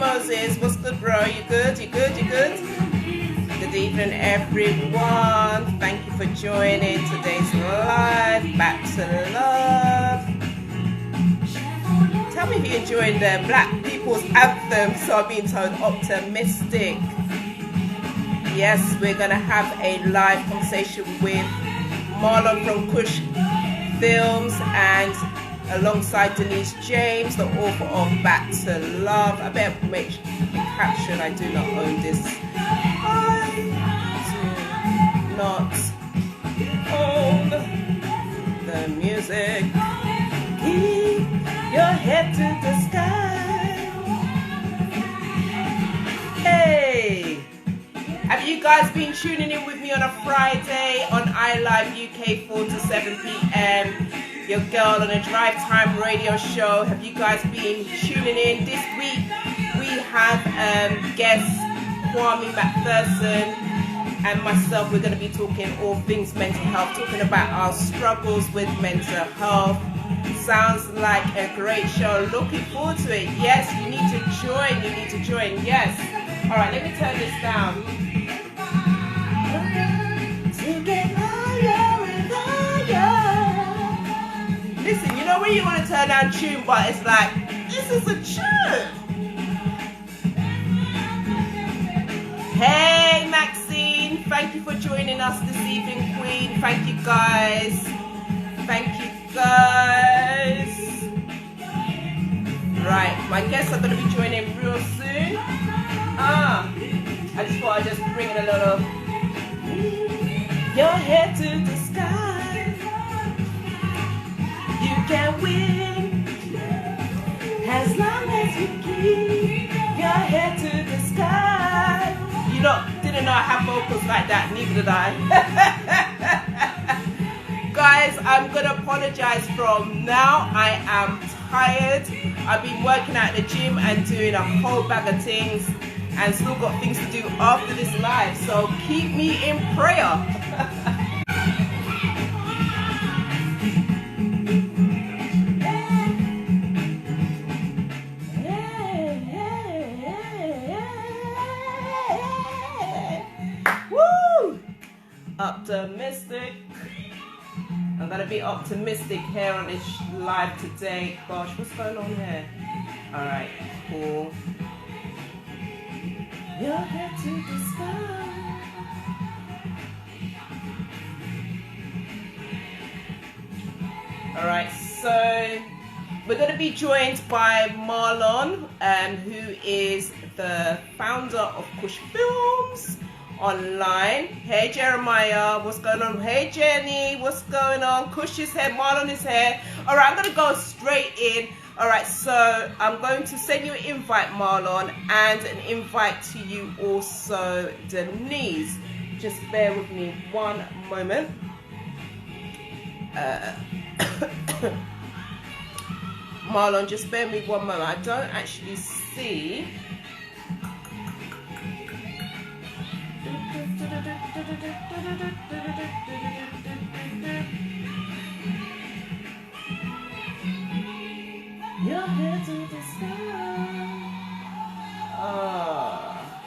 Moses. What's good, bro? You good? You good? You good? Good evening, everyone. Thank you for joining today's live. Back to love. Tell me if you're enjoying the Black People's Anthem. So I'm being told optimistic. Yes, we're going to have a live conversation with Marlon from Kush Films and alongside Denise James, the author of Back to Love. I better make the caption, I do not own this. I do not own the music. Keep your head to the sky. Hey! Have you guys been tuning in with me on a Friday on iLive UK 4 to 7 p.m? Your girl on a drive time radio show. Have you guys been tuning in? This week we have guest Kwame McPherson and myself. We're going to be talking all things mental health, talking about our struggles with mental health. Sounds like a great show. Looking forward to it. Yes, you need to join. You need to join. Yes. All right, let me turn this down. To get higher and higher. Listen, you know when you want to turn down tune, but it's like, this is a tune. Hey, Maxine. Thank you for joining us this evening, Queen. Thank you, guys. Thank you, guys. Right, my guests are going to be joining real soon. I just thought I'd just bring in a little your head to the sky. You can win as long as you keep your head to the sky. You didn't know I have vocals like that, neither did I. Guys, I'm gonna apologize from now. I am tired. I've been working at the gym and doing a whole bag of things and still got things to do after this live, so keep me in prayer. Woo! Optimistic. I'm gonna be optimistic here on this live today. Gosh, what's going on here? All right, cool. Your head to the sky. All right, so we're going to be joined by Marlon, who is the founder of Kush Films online. Hey Jeremiah, what's going on? Hey Jenny, what's going on? Kush is here, Marlon is here. All right, I'm going to go straight in. All right, so I'm going to send you an invite, Marlon, and an invite to you also, Denise. Just bear with me one moment. Marlon, just bear with me one moment. I don't actually see. Your head to the sky. Ah,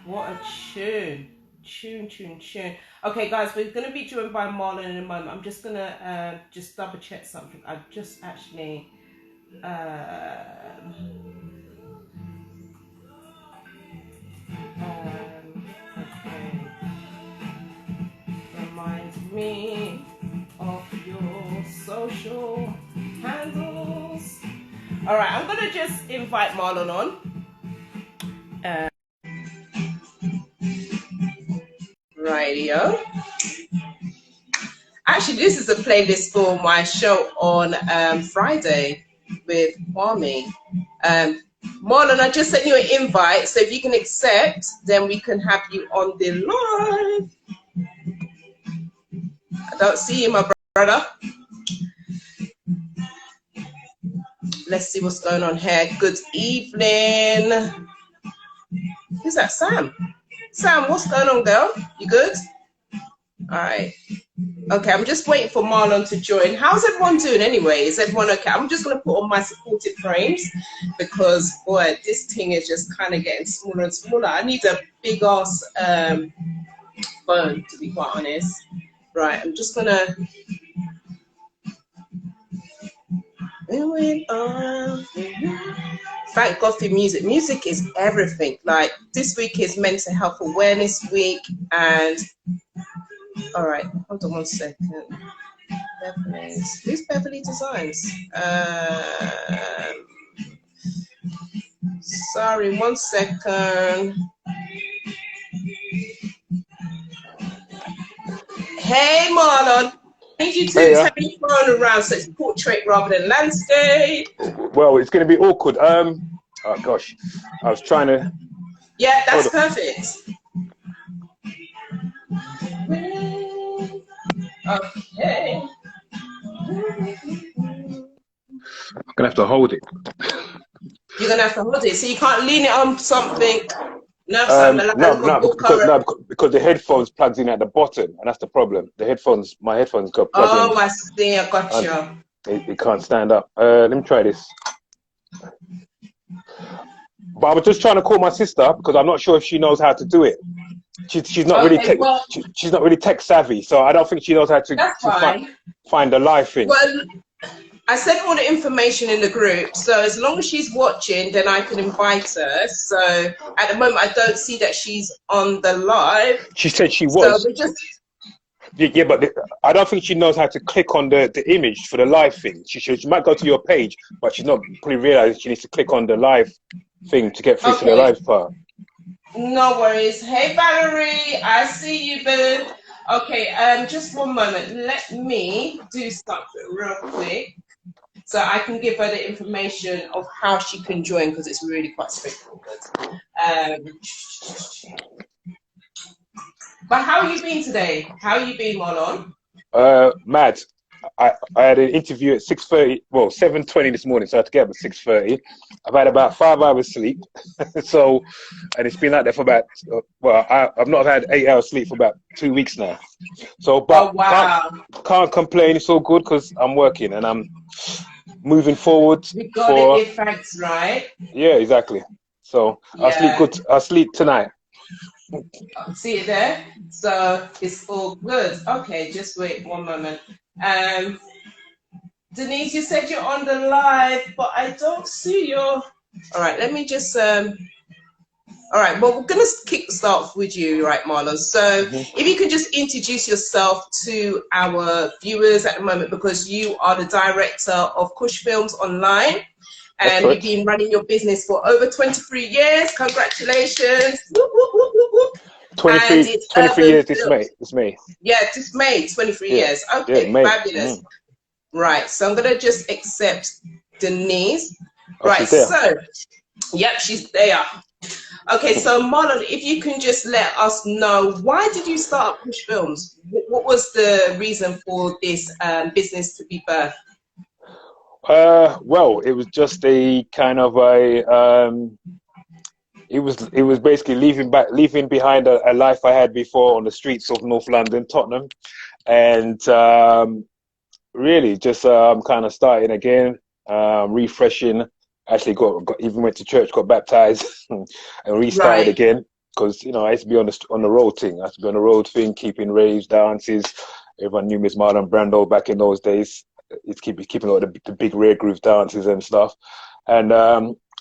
what a tune. Tune. Okay, guys, we're going to be joined by Marlon in a moment. I'm just going to just double check something. I've just actually... okay. Remind me of your social handles. All right, I'm gonna just invite Marlon on. Radio. Actually, this is a playlist for my show on Friday with Kwame. Marlon, I just sent you an invite, so if you can accept, then we can have you on the live. I don't see you, my brother. Let's see what's going on here. Good evening. Who's that, Sam? Sam, what's going on, girl? You good? All right. Okay, I'm just waiting for Marlon to join. How's everyone doing anyway? Is everyone okay? I'm just going to put on my supportive frames because, boy, this thing is just kind of getting smaller and smaller. I need a big ass phone, to be quite honest. Right, I'm just going to... Thank God for music. Music is everything. Like, this week is Mental Health Awareness Week, and... All right, hold on one second. Beverly's. Who's Beverly Designs? Sorry, 1 second. Hey, Marlon. I need you to turn your phone around so it's portrait rather than landscape. Well, it's going to be awkward. Oh, gosh. I was trying to... Yeah, that's perfect. Okay. I'm going to have to hold it. You're going to have to hold it. So you can't lean it on something. No, because the headphones plugs in at the bottom, and that's the problem. My headphones got plugged in. Oh, I see. I got you. It can't stand up. Let me try this. But I was just trying to call my sister because I'm not sure if she knows how to do it. She's not she's not really tech savvy, so I don't think she knows how to find the live thing. Well, I sent all the information in the group, so as long as she's watching, then I can invite her. So at the moment, I don't see that she's on the live. She said she was. So yeah, but I don't think she knows how to click on the image for the live thing. She might go to your page, but she's not probably realized she needs to click on the live thing to get through to the live part. No worries. Hey, Valerie, I see you, boo. Okay, just 1 moment. Let me do something real quick so I can give her the information of how she can join because it's really quite straightforward. But how are you been today? How are you been, Marlon? Mad. I had an interview at 6:30, well, 7:20 this morning, so I had to get up at 6:30. I've had about 5 hours sleep, so, and it's been like that for about, I've not had 8 hours sleep for about 2 weeks now. So, but can't complain. It's all good because I'm working and I'm moving forward. We got it, thanks, right? Yeah, exactly. So I'll sleep good. I'll sleep tonight. See it there? So it's all good. Okay, just wait 1 moment. Denise, you said you're on the live, but I don't see your... All right, let me just... All right, well, we're going to start with you, right, Marlon? So if you could just introduce yourself to our viewers at the moment, because you are the director of Kush Films Online, and you've been running your business for over 23 years. Congratulations. Whoop, whoop, whoop, whoop, whoop. 23 years this May. Yeah, this May, 23 years. Okay, fabulous. Right, so I'm going to just accept Denise. Right, so, yep, she's there. Okay, so Marlon, if you can just let us know, why did you start Kush Films? What was the reason for this business to be birthed? Well, it was just a kind of it was basically leaving behind a life I had before on the streets of North London, Tottenham, and really just kind of starting again, refreshing. Actually even went to church, got baptized, and restarted again because I used to be on the road thing. I used to be on the road thing, keeping raves, dances. Everyone knew Miss Marlon Brando back in those days. It's keeping all the big rare groove dances and stuff, and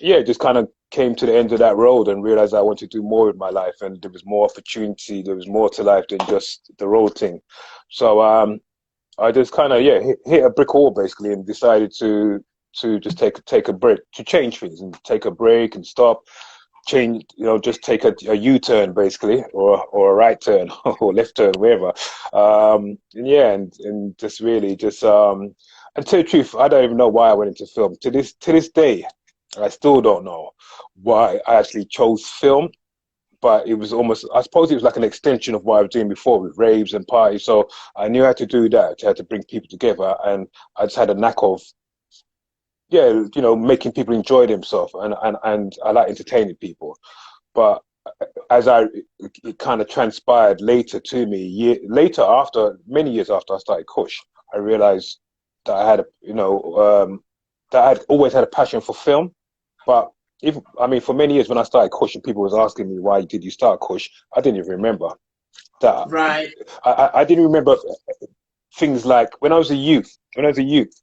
just kind of came to the end of that road and realized I wanted to do more with my life, and there was more opportunity, there was more to life than just the road thing. So I just kind of hit a brick wall basically and decided to just take a break, to change things and take a break and stop, change, just take a U-turn basically, or a right turn or left turn, wherever. And just really just and to tell you the truth, I don't even know why I went into film. To this day, I still don't know why I actually chose film. But it was almost, I suppose it was like an extension of what I was doing before with raves and parties. So I knew how to do that. I had to bring people together, and I just had a knack of, making people enjoy themselves, and I like entertaining people. But as I it kind of transpired later to me, later after many years after I started Kush, I realized that I had that I'd always had a passion for film, but even I mean for many years when I started Kush and people was asking me why did you start Kush, I didn't even remember that. Right. I didn't remember things like when I was a youth. When I was a youth,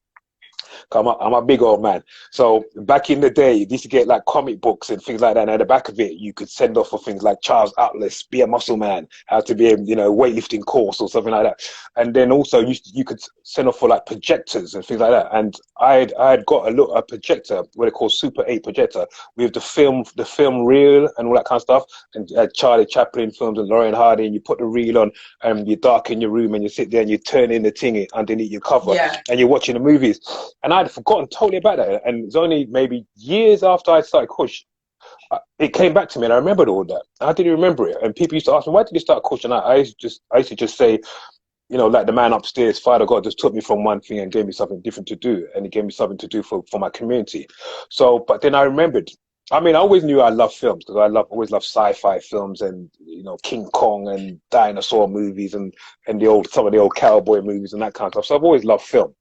I'm a big old man. So back in the day, you used to get like comic books and things like that. And at the back of it, you could send off for things like Charles Atlas, Be a Muscle Man, how to be a weightlifting course or something like that. And then also you could send off for like projectors and things like that. And I had got a projector, what they call Super 8 projector, with the film reel and all that kind of stuff. And Charlie Chaplin films and Lauren Hardy, and you put the reel on and you darken your room and you sit there and you turn in the thing underneath your cover and you're watching the movies. And I'd forgotten totally about that. And it's only maybe years after I started Kush, it came back to me and I remembered all that. I didn't remember it. And people used to ask me, why did you start Kush? And I used to just say, like the man upstairs, Father God just took me from one thing and gave me something different to do. And he gave me something to do for my community. So, but then I remembered, I mean, I always knew I loved films because I always loved sci-fi films and, King Kong and dinosaur movies and some of the old cowboy movies and that kind of stuff. So I've always loved film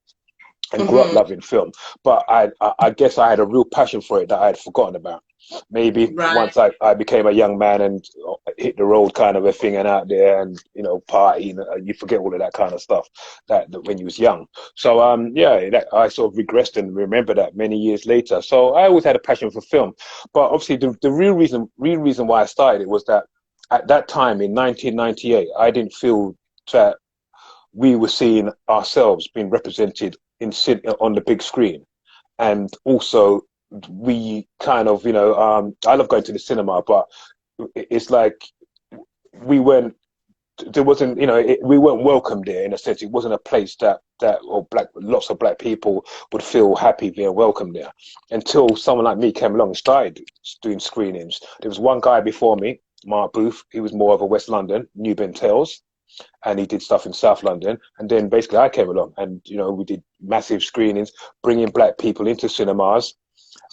and grew up loving film. But I guess I had a real passion for it that I had forgotten about. Maybe once I became a young man and hit the road kind of a thing and out there and, partying, you forget all of that kind of stuff that when you was young. So, I sort of regressed and remember that many years later. So I always had a passion for film. But obviously the real reason why I started it was that at that time in 1998, I didn't feel that we were seeing ourselves being represented on the big screen. And also we kind of, I love going to the cinema, but it's like we weren't welcome there in a sense. It wasn't a place that lots of black people would feel happy being welcome there until someone like me came along and started doing screenings. There was one guy before me, Mark Booth. He was more of a West London, New Ben Tales, and he did stuff in South London. And then basically I came along and, we did massive screenings, bringing black people into cinemas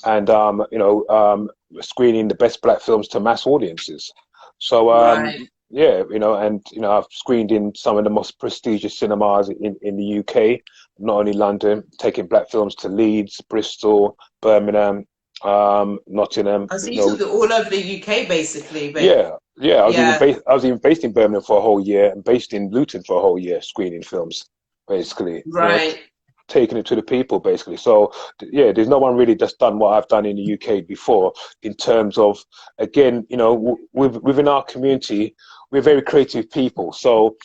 and, screening the best black films to mass audiences. So, I've screened in some of the most prestigious cinemas in the UK, not only London, taking black films to Leeds, Bristol, Birmingham, Nottingham. I see all over the UK, basically. But I was even based in Birmingham for a whole year and based in Luton for a whole year, screening films, basically. Right. Taking it to the people, basically. So, there's no one really that's done what I've done in the UK before in terms of, again, within our community, we're very creative people. So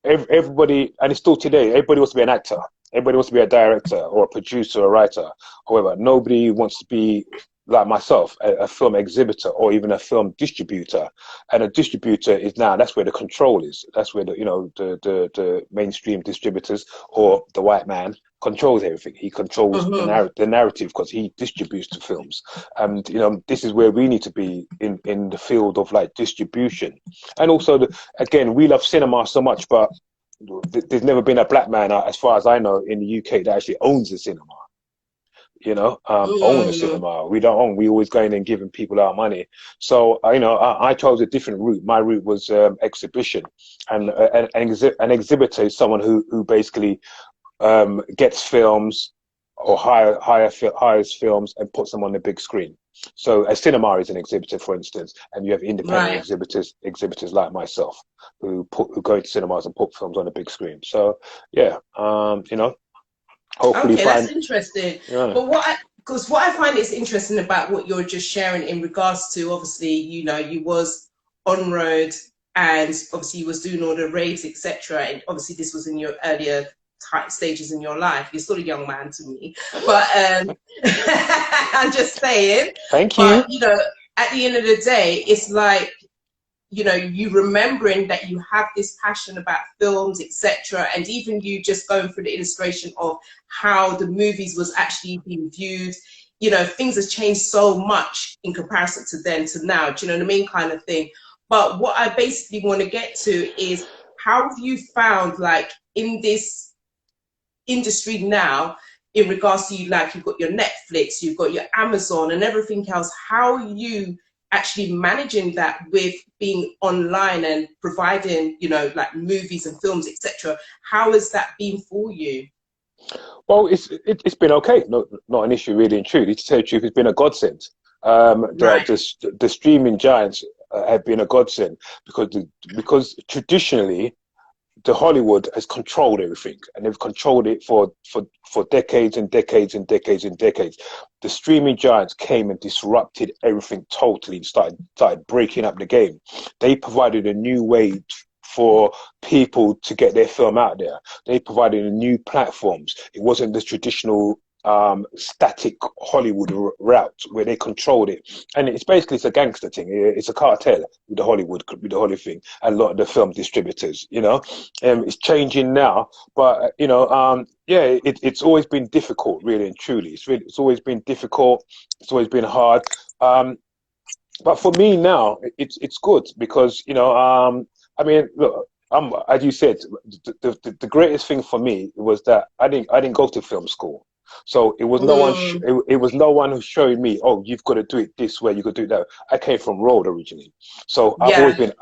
everybody, and it's still today, everybody wants to be an actor. Everybody wants to be a director or a producer or a writer. However, nobody wants to be like myself, a film exhibitor or even a film distributor. And a distributor that's where the control is. That's where the mainstream distributors or the white man controls everything. He controls the narrative because he distributes the films. And, this is where we need to be in the field of like distribution. And also, again, we love cinema so much, but there's never been a black man, as far as I know, in the UK that actually owns a cinema. Own a cinema. We don't own. We always going and giving people our money. So I chose a different route. My route was exhibition, and an exhibitor is someone who basically gets films or hires films and puts them on the big screen. So a cinema is an exhibitor, for instance, and you have independent exhibitors like myself who go into cinemas and put films on the big screen. So hopefully that's interesting. Yeah. But what I find is interesting about what you're just sharing in regards to, obviously, you was on road and obviously you was doing all the raves, etc. And obviously this was in your earlier stages in your life. You're still a young man to me, but I'm just saying. Thank you. But, at the end of the day, it's like, you remembering that you have this passion about films, etc., and even you just going through the illustration of how the movies was actually being viewed. Things have changed so much in comparison to then to now. Do you know what I mean, kind of thing. But what I basically want to get to is, how have you found, like, in this industry now, in regards to, like, you've got your Netflix, you've got your Amazon and everything else, how you actually managing that with being online and providing, you know, like movies and films, etc.? How has that been for you? Well, it's been okay. Not an issue really and truly. To tell you the truth, it's been a godsend. Right. The streaming giants have been a godsend because traditionally the Hollywood has controlled everything, and they've controlled it for decades and decades and decades and decades. The streaming giants came and disrupted everything totally and started breaking up the game. They provided a new way for people to get their film out there. They provided a new platforms. It wasn't the traditional static Hollywood route where they controlled it, and it's a gangster thing. It's a cartel with the Hollywood thing, and a lot of the film distributors. You know, it's changing now, but yeah, it's always been difficult, really and truly. It's always been difficult. It's always been hard. But for me now, it's good because I mean, look. As you said, the greatest thing for me was that I didn't go to film school. So it was no one. Mm, It was no one who showed me. Oh, you've got to do it this way. You got to do it that. I came from road originally, so yeah.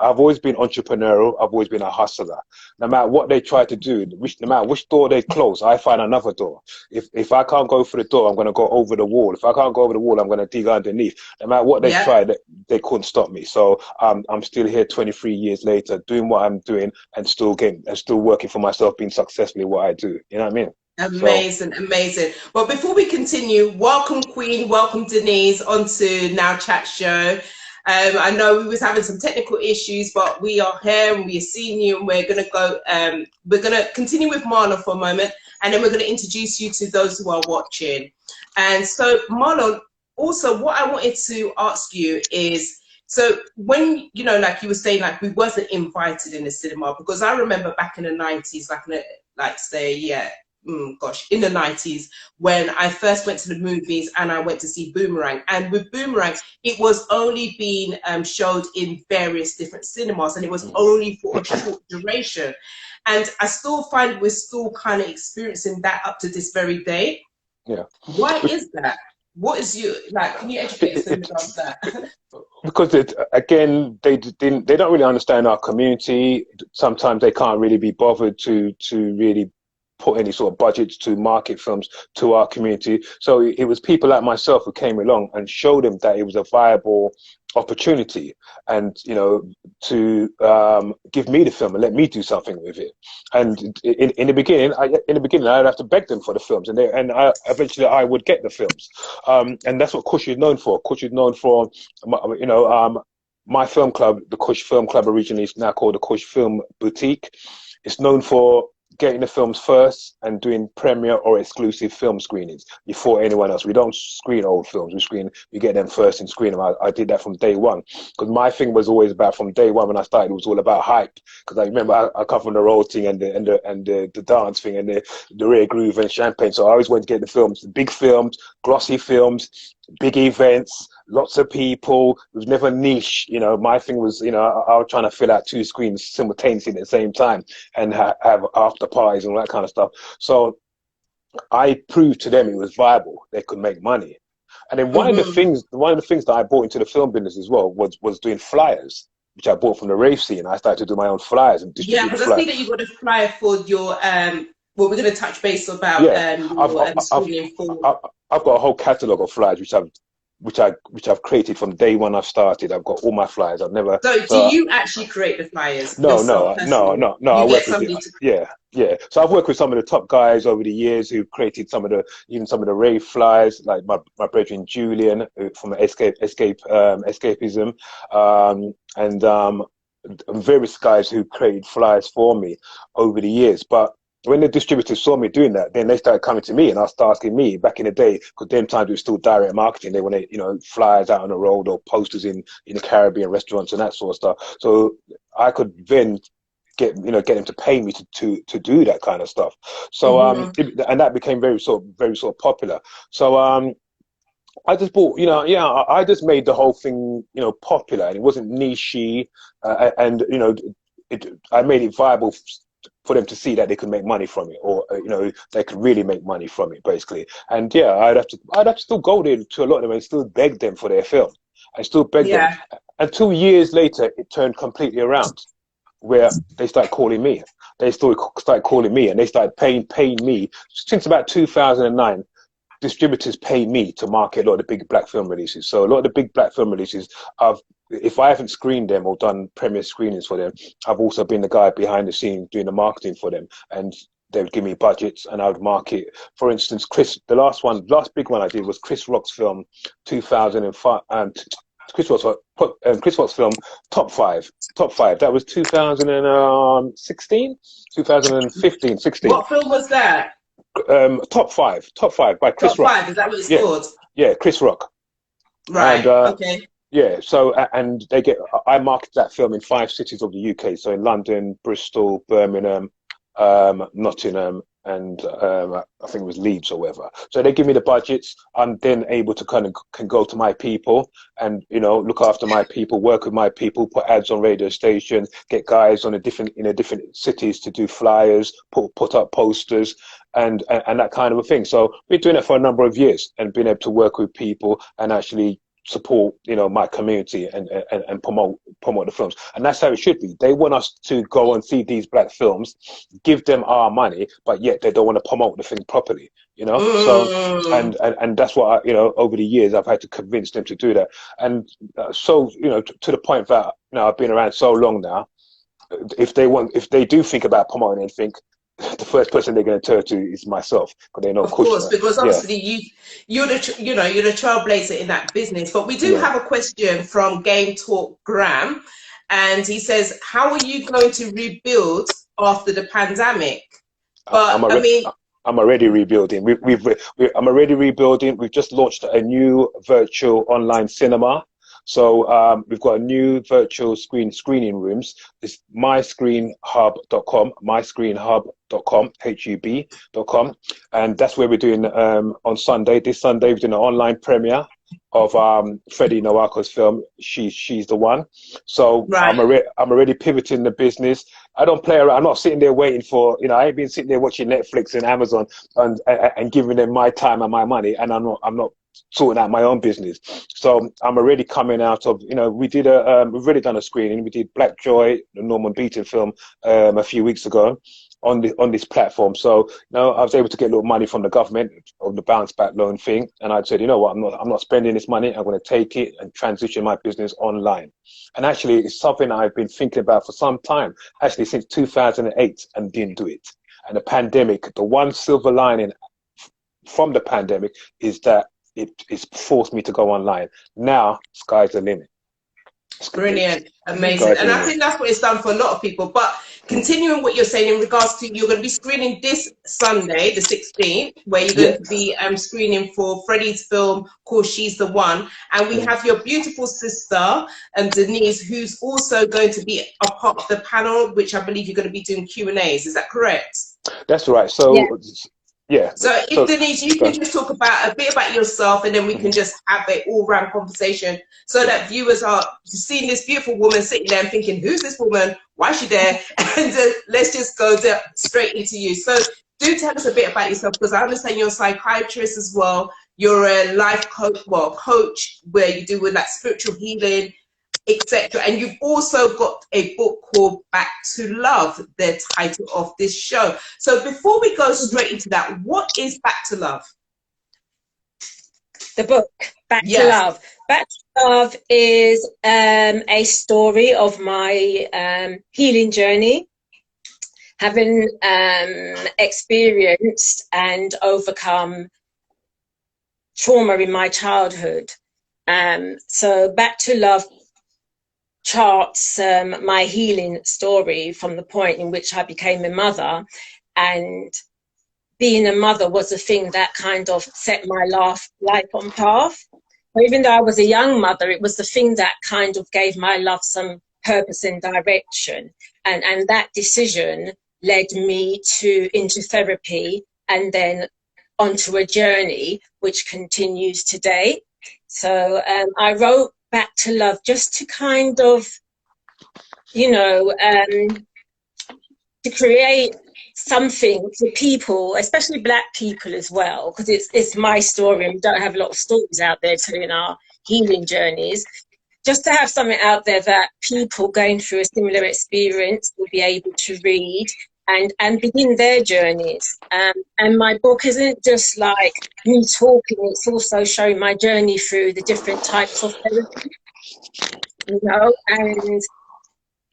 I've always been entrepreneurial. I've always been a hustler. No matter what they try to do, no matter which door they close, I find another door. If I can't go through the door, I'm going to go over the wall. If I can't go over the wall, I'm going to dig underneath. No matter what they Yeah. tried, they couldn't stop me. So I'm still here 23 years later, doing what I'm doing, and still working for myself, being successful in what I do. You know what I mean? So. Amazing, amazing. Well, before we continue, welcome Queen, welcome Denise onto Now Chat Show. I know we was having some technical issues, but we are here and we are seeing you, and we're gonna continue with Marlon for a moment, and then we're gonna introduce you to those who are watching. And so, Marlon, also what I wanted to ask you is, so when, you know, like you were saying, like we wasn't invited in the cinema, because I remember back in the 90s, like say, yeah, gosh, in the 90s, when I first went to the movies and I went to see Boomerang. And with Boomerang, it was only being showed in various different cinemas, and it was only for a short duration. And I still find we're still kind of experiencing that up to this very day. Yeah. Why is that? What is you like? Can you educate us in regards to that? Because again, they don't really understand our community. Sometimes they can't really be bothered to really put any sort of budgets to market films to our community. So it was people like myself who came along and showed them that it was a viable opportunity, and to give me the film and let me do something with it. And in the beginning, I'd have to beg them for the films, and eventually I would get the films. And that's what Kush is known for. Kush is known for, my film club, the Kush Film Club, originally is now called the Kush Film Boutique. It's known for getting the films first and doing premiere or exclusive film screenings before anyone else. We don't screen old films. We get them first and screen them. I did that from day one, because my thing was always about, from day one when I started, it was all about hype. Because I remember I come from the road thing and the dance thing and the rare groove and champagne. So I always wanted to get the films, the big films, glossy films, big events, lots of people. It was never niche. My thing was, I was trying to fill out 2 screens simultaneously at the same time and have after parties and all that kind of stuff. So I proved to them it was viable. They could make money. And then one of the things that I brought into the film business as well was doing flyers, which I bought from the rave scene. I started to do my own flyers and distribute. Yeah, because I see that you got a flyer for your well, we're going to touch base about screening for. I've got a whole catalogue of flyers which I've created from day one I've started. I've got all my flyers. I've never. So do you actually create the flyers? No. You I get work somebody with to. yeah. So I've worked with some of the top guys over the years who created some of the rave flyers, like my brethren Julian from Escapism, and various guys who created flyers for me over the years. But when the distributors saw me doing that, then they started coming to me and started asking me. Back in the day, because them times it was still direct marketing, they wanted, flyers out on the road or posters in the Caribbean restaurants and that sort of stuff. So I could then get them to pay me to do that kind of stuff. So and that became very sort of popular. So I just bought, I just made the whole thing, popular, and it wasn't niche-y, and I made it viable for them to see that they could make money from it, or they could really make money from it, basically. And yeah, I'd have to still go there to a lot of them and still beg them for their film. I still beg them. Yeah. And 2 years later, it turned completely around, where they started calling me. They still started calling me, and they started paying me since about 2009. Distributors pay me to market a lot of the big black film releases. So a lot of the big black film releases, if I haven't screened them or done premiere screenings for them, I've also been the guy behind the scenes doing the marketing for them. And they would give me budgets and I would market. For instance, the last big one I did was Chris Rock's film 2005. Chris Rock's film Top Five. That was 2016, 2015, 16. What film was that? Top Five by Chris Top Rock. Five, is that what it's Yeah, called? yeah, Chris Rock. Right. And Okay. yeah, so and I marketed that film in 5 cities of the UK. So in London, Bristol, Birmingham, Nottingham, and I think it was Leeds or whatever. So they give me the budgets. I'm then able to can go to my people and look after my people, work with my people, put ads on radio stations, get guys in different cities to do flyers, put up posters, and that kind of a thing. So we're doing it for a number of years and being able to work with people and actually support my community and promote the films. And that's how it should be. They want us to go and see these black films, give them our money, but yet they don't want to promote the thing properly, so and that's what over the years I've had to convince them to do that. And so to the point that I've been around so long now, if they do think about promoting anything, the first person they're going to turn to is myself, because they know. Of course, because obviously you're the trailblazer in that business. But we do have a question from Game Talk Graham, and he says, "How are you going to rebuild after the pandemic?" But I'm already rebuilding. I'm already rebuilding. We've just launched a new virtual online cinema. So we've got a new virtual screening rooms. It's myscreenhub.com, hub.com, and that's where we're doing on Sunday. This Sunday we're doing an online premiere of Freddie Nwako's film She's the One. So I'm already pivoting the business. I don't play around. I'm not sitting there waiting for, I ain't been sitting there watching Netflix and Amazon and giving them my time and my money, and I'm not sorting out my own business. So I'm already coming out of, we've already done a screening. We did Black Joy, the Norman Beaton film, a few weeks ago on this platform. So I was able to get a little money from the government on the bounce back loan thing, and I said, you know what, I'm not spending this money. I'm going to take it and transition my business online. And actually, it's something I've been thinking about for some time, actually since 2008, and didn't do it. And the pandemic, the one silver lining from the pandemic is that it's forced me to go online. Now, sky's the limit. Brilliant, amazing. And I think that's what it's done for a lot of people. But continuing what you're saying in regards to, you're going to be screening this Sunday, the 16th, where you're going to be screening for Freddie's film called She's the One. And we have your beautiful sister, Denise, who's also going to be a part of the panel, which I believe you're going to be doing Q&As. Is that correct? That's right. So... Yeah. So if Denise, you can just talk about a bit about yourself, and then we can just have an all-round conversation, so that viewers are seeing this beautiful woman sitting there and thinking, who's this woman? Why is she there? And let's just go straight into you. So do tell us a bit about yourself, because I understand you're a psychiatrist as well. You're a life coach where you do with spiritual healing, etc. And you've also got a book called Back to Love, the title of this show. So before we go straight into that, what is Back to Love? The book, Back to Love. Back to Love is a story of my healing journey, having experienced and overcome trauma in my childhood. So Back to Love charts my healing story from the point in which I became a mother, and being a mother was a thing that kind of set my life on path. Even though I was a young mother, it was the thing that kind of gave my life some purpose and direction, and that decision led me into therapy and then onto a journey which continues today. So I wrote Back to Love just to kind of, to create something for people, especially Black people as well, because it's my story, and we don't have a lot of stories out there telling our healing journeys, just to have something out there that people going through a similar experience will be able to read and begin their journeys. And my book isn't just like me talking, it's also showing my journey through the different types of therapy, you know,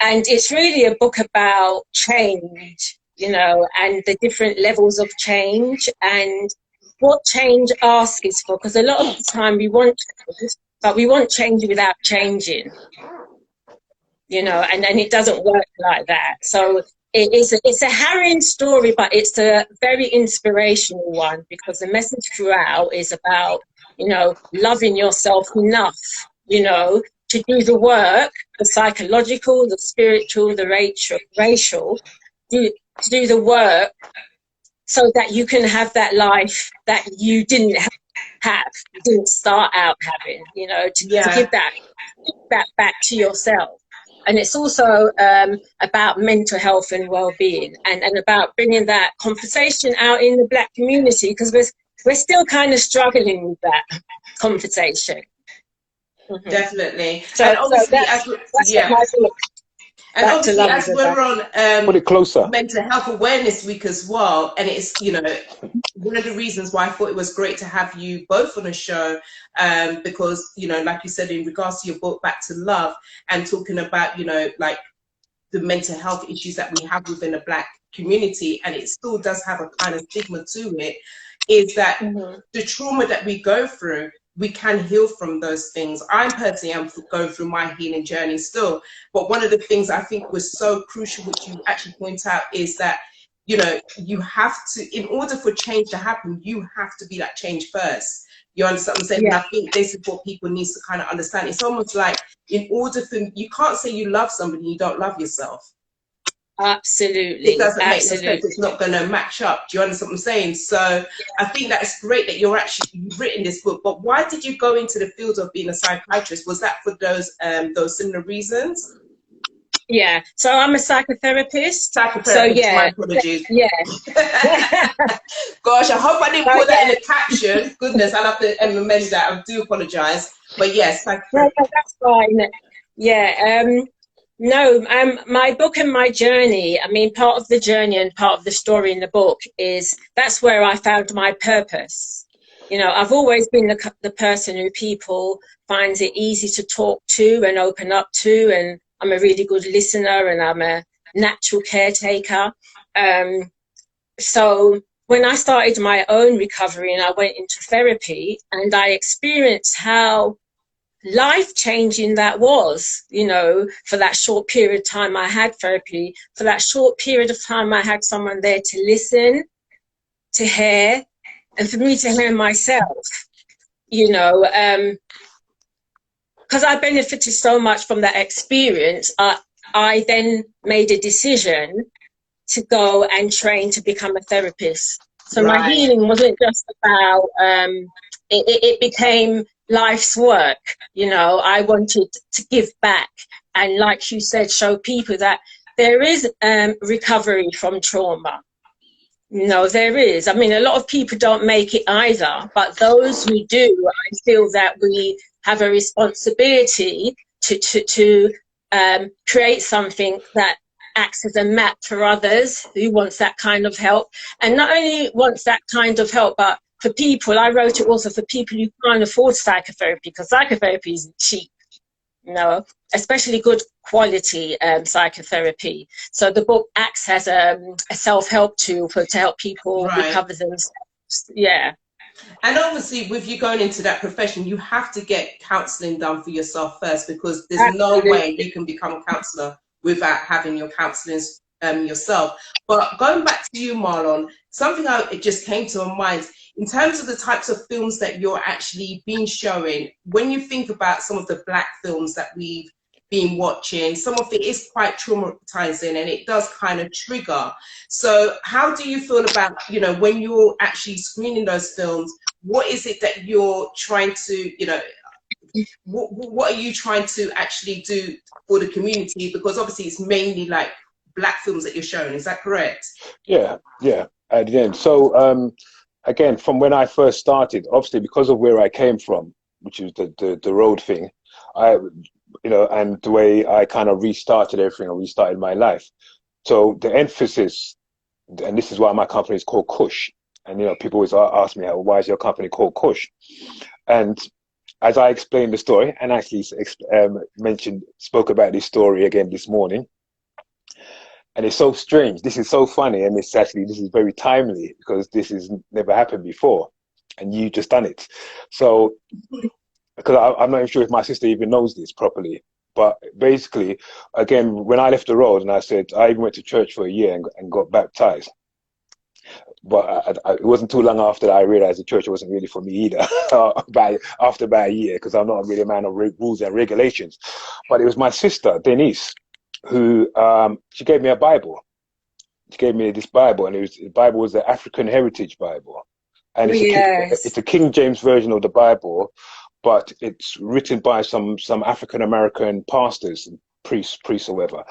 and it's really a book about change, you know, and the different levels of change and what change asks for. Because a lot of the time we want change, but we want change without changing, you know, and it doesn't work like that. So it's a harrowing story, but it's a very inspirational one, because the message throughout is about, you know, loving yourself enough, you know, to do the work, the psychological, the spiritual, the racial, to do the work so that you can have that life that you didn't have, you didn't start out having, you know, to give that back to yourself. And it's also about mental health and well-being, and about bringing that conversation out in the Black community, because we're still kind of struggling with that conversation. Mm-hmm. Definitely. So, and obviously, that's as we're on put it closer, Mental Health Awareness Week as well, and it's, you know, one of the reasons why I thought it was great to have you both on a show, because, you know, like you said, in regards to your book Back to Love, and talking about, you know, like the mental health issues that we have within the Black community, and it still does have a kind of stigma to it, is that the trauma that we go through, we can heal from those things. I personally am going through my healing journey still. But one of the things I think was so crucial, which you actually point out, is that, you know, you have to, in order for change to happen, you have to be that change first. You understand what I'm saying? Yeah. And I think this is what people need to kind of understand. It's almost like, in order for, you can't say you love somebody, you don't love yourself. Absolutely. It doesn't make sense. It's not going to match up. Do you understand what I'm saying? So I think that's great that you've written this book. But why did you go into the field of being a psychiatrist? Was that for those similar reasons? Yeah. So I'm a psychotherapist. So yeah. My apologies. Yeah. Gosh, I hope I didn't put that in the caption. Goodness, I'll have to amend that. I do apologize. But yes. No, that's fine. Yeah. No, my book and my journey, I mean, part of the journey and part of the story in the book is, that's where I found my purpose. You know, I've always been the person who people finds it easy to talk to and open up to, and I'm a really good listener, and I'm a natural caretaker. So when I started my own recovery and I went into therapy, and I experienced how life-changing that was, you know, for that short period of time I had therapy, for that short period of time I had someone there to listen, to hear, and for me to hear myself, you know, because I benefited so much from that experience. I then made a decision to go and train to become a therapist. So my healing wasn't just about, it became life's work. You know, I wanted to give back, and like you said, show people that there is recovery from trauma. You know, there is. I mean, a lot of people don't make it either, but those who do, I feel that we have a responsibility to create something that acts as a map for others who wants that kind of help, and not only wants that kind of help, but for people, I wrote it also for people who can't afford psychotherapy, because psychotherapy isn't cheap, you know, especially good quality psychotherapy. So the book acts as a self-help tool to help people recover themselves. Yeah. And obviously, with you going into that profession, you have to get counselling done for yourself first, because there's no way you can become a counsellor without having your counselling yourself. But going back to you, Marlon, something it just came to my mind. In terms of the types of films that you're actually been showing, when you think about some of the Black films that we've been watching, some of it is quite traumatizing, and it does kind of trigger. So how do you feel about, you know, when you're actually screening those films, what is it that you're trying to, you know, what are you trying to actually do for the community? Because obviously it's mainly like Black films that you're showing, is that correct? Yeah, at the end. So again, from when I first started, obviously because of where I came from, which is the road thing, and the way I kind of restarted everything and restarted my life. So the emphasis, and this is why my company is called Kush. And, people always ask me, why is your company called Kush? And as I explained the story, and actually spoke about this story again this morning, and it's so strange. This is so funny, and this is very timely because this has never happened before, and you just done it. So, because I'm not even sure if my sister even knows this properly, but basically, again, when I left the road, and I said I even went to church for a year and got baptized. But it wasn't too long after that I realized the church wasn't really for me either. After about a year, because I'm not really a man of rules and regulations. But it was my sister Denise who she gave me a Bible. She gave me this Bible, and the Bible was the African Heritage Bible, and it's a King James version of the Bible, but it's written by some African American pastors, priests or whatever,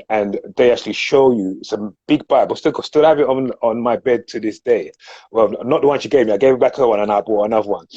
and they actually show you some big Bible. Still have it on my bed to this day. Well, not the one she gave me. I gave her back her one, and I bought another one.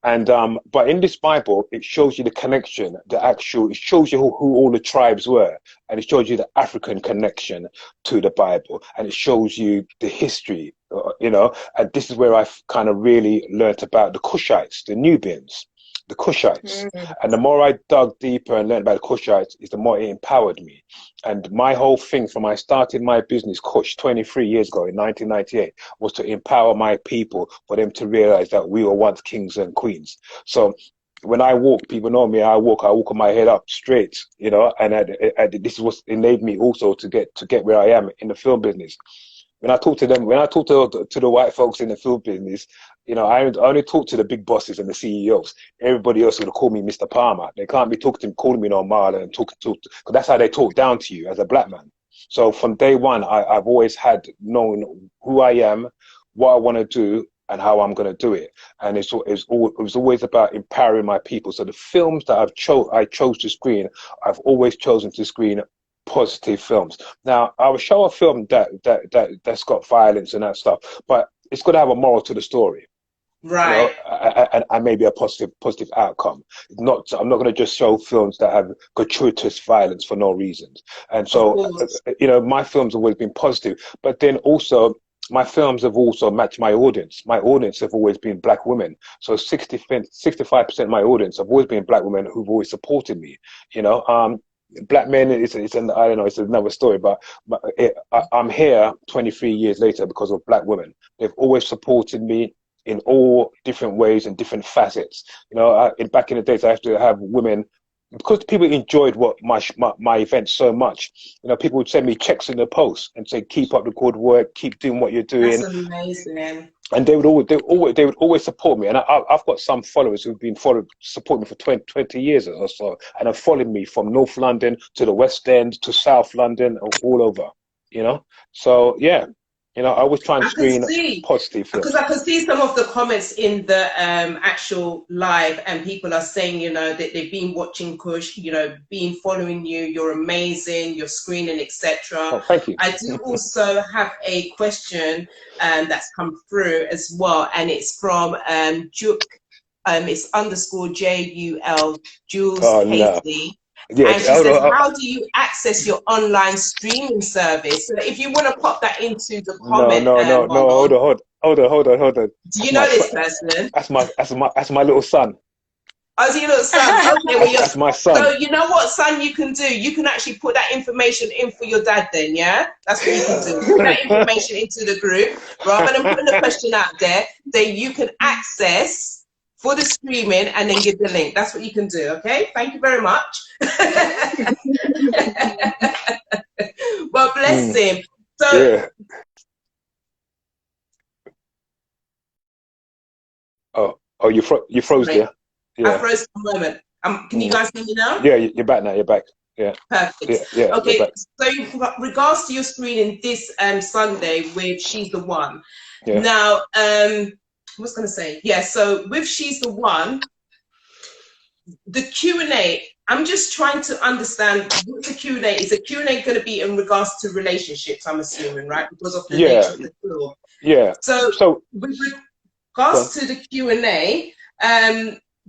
And but in this Bible, it shows you the connection, it shows you who all the tribes were, and it shows you the African connection to the Bible, and it shows you the history, and this is where I've kind of really learnt about the Kushites, the Nubians, the Kushites. And the more I dug deeper and learned about the Kushites, the more it empowered me. And my whole thing from I started my business, Kush, 23 years ago in 1998, was to empower my people, for them to realize that we were once kings and queens. So when I walk, people know me, I walk with my head up straight, and this is what enabled me also to get where I am in the film business. When I talk to the white folks in the film business, I only talk to the big bosses and the CEOs. Everybody else will call me Mr. Palmer. They can't be calling me no Marlon, and talk, because that's how they talk down to you as a black man. So from day one, I've always known who I am, what I want to do, and how I'm going to do it. And it was always about empowering my people. So the films that I chose to screen, I've always chosen to screen positive films. Now, I will show a film that's got violence and that stuff, but it's got to have a moral to the story, right? And maybe a positive outcome. I'm not going to just show films that have gratuitous violence for no reasons. And so, my films have always been positive, but then also my films have also matched my audience. My audience have always been black women. So 65% of my audience have always been black women who've always supported me. Black men, it's another story, but I'm here 23 years later because of black women. They've always supported me in all different ways and different facets. Back in the days, I have to have women, because people enjoyed my events so much. People would send me checks in the post and say, "Keep up the good work, keep doing what you're doing." That's amazing. And they would always support me. And I've got some followers who've been support me for 20 years or so, and have followed me from North London to the West End to South London, all over. So yeah. I always try and screen positive films. Because I can see some of the comments in the actual live, and people are saying, that they've been watching Kush, been following you, you're amazing, you're screening, etc. Oh, thank you. I do also have a question that's come through as well, and it's from Juk, it's _JUL, Jules Casey. No. Yeah, and she says, how do you access your online streaming service? So if you want to pop that into the comment. No, hold on. Do you know this person? That's my little son. Oh, is your little son? Okay, well, that's my son. So you know what, son, you can do? You can actually put that information in for your dad then, yeah? That's what you can do. Put that information into the group, rather than putting the question out there, then you can access for the streaming and then give the link. That's what you can do, okay? Thank you very much. Well, bless him. So yeah. Oh, you froze there. Yeah. I froze for a moment. Can you guys hear me now? Yeah, you're back now. You're back. Yeah. Perfect. Yeah. Okay. So, in regards to your screening this Sunday with She's the One. Yeah. Now, I was going to say, yeah. So with She's the One, the Q&A. I'm just trying to understand what the Q&A is. The Q&A going to be in regards to relationships, I'm assuming, right? Because of the nature of the film. Yeah. So with regards to the Q&A,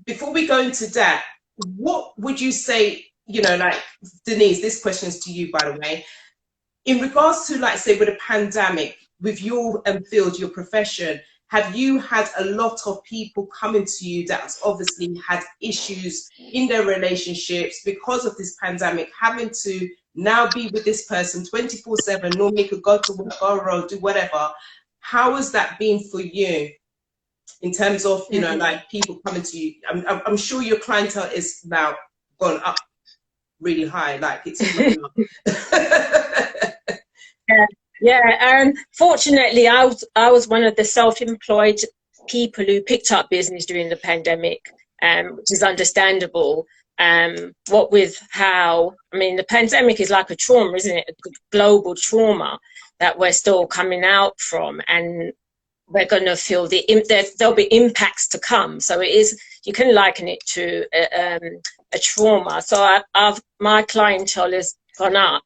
before we go into that, what would you say, you know, like, Denise, this question is to you, by the way, in regards to, like, say, with a pandemic, with your field, your profession, have you had a lot of people coming to you that's obviously had issues in their relationships because of this pandemic, having to now be with this person 24/7, normally could go to work, go on road, do whatever? How has that been for you in terms of, you know, like, people coming to you? I'm sure your clientele is now gone up really high, like it's blown up. Yeah. Fortunately, I was one of the self-employed people who picked up business during the pandemic, which is understandable. What with how, I mean, the pandemic is like a trauma, isn't it? A global trauma that we're still coming out from, and we're going to feel there'll be impacts to come. So it is, you can liken it to a trauma. So my clientele has gone up.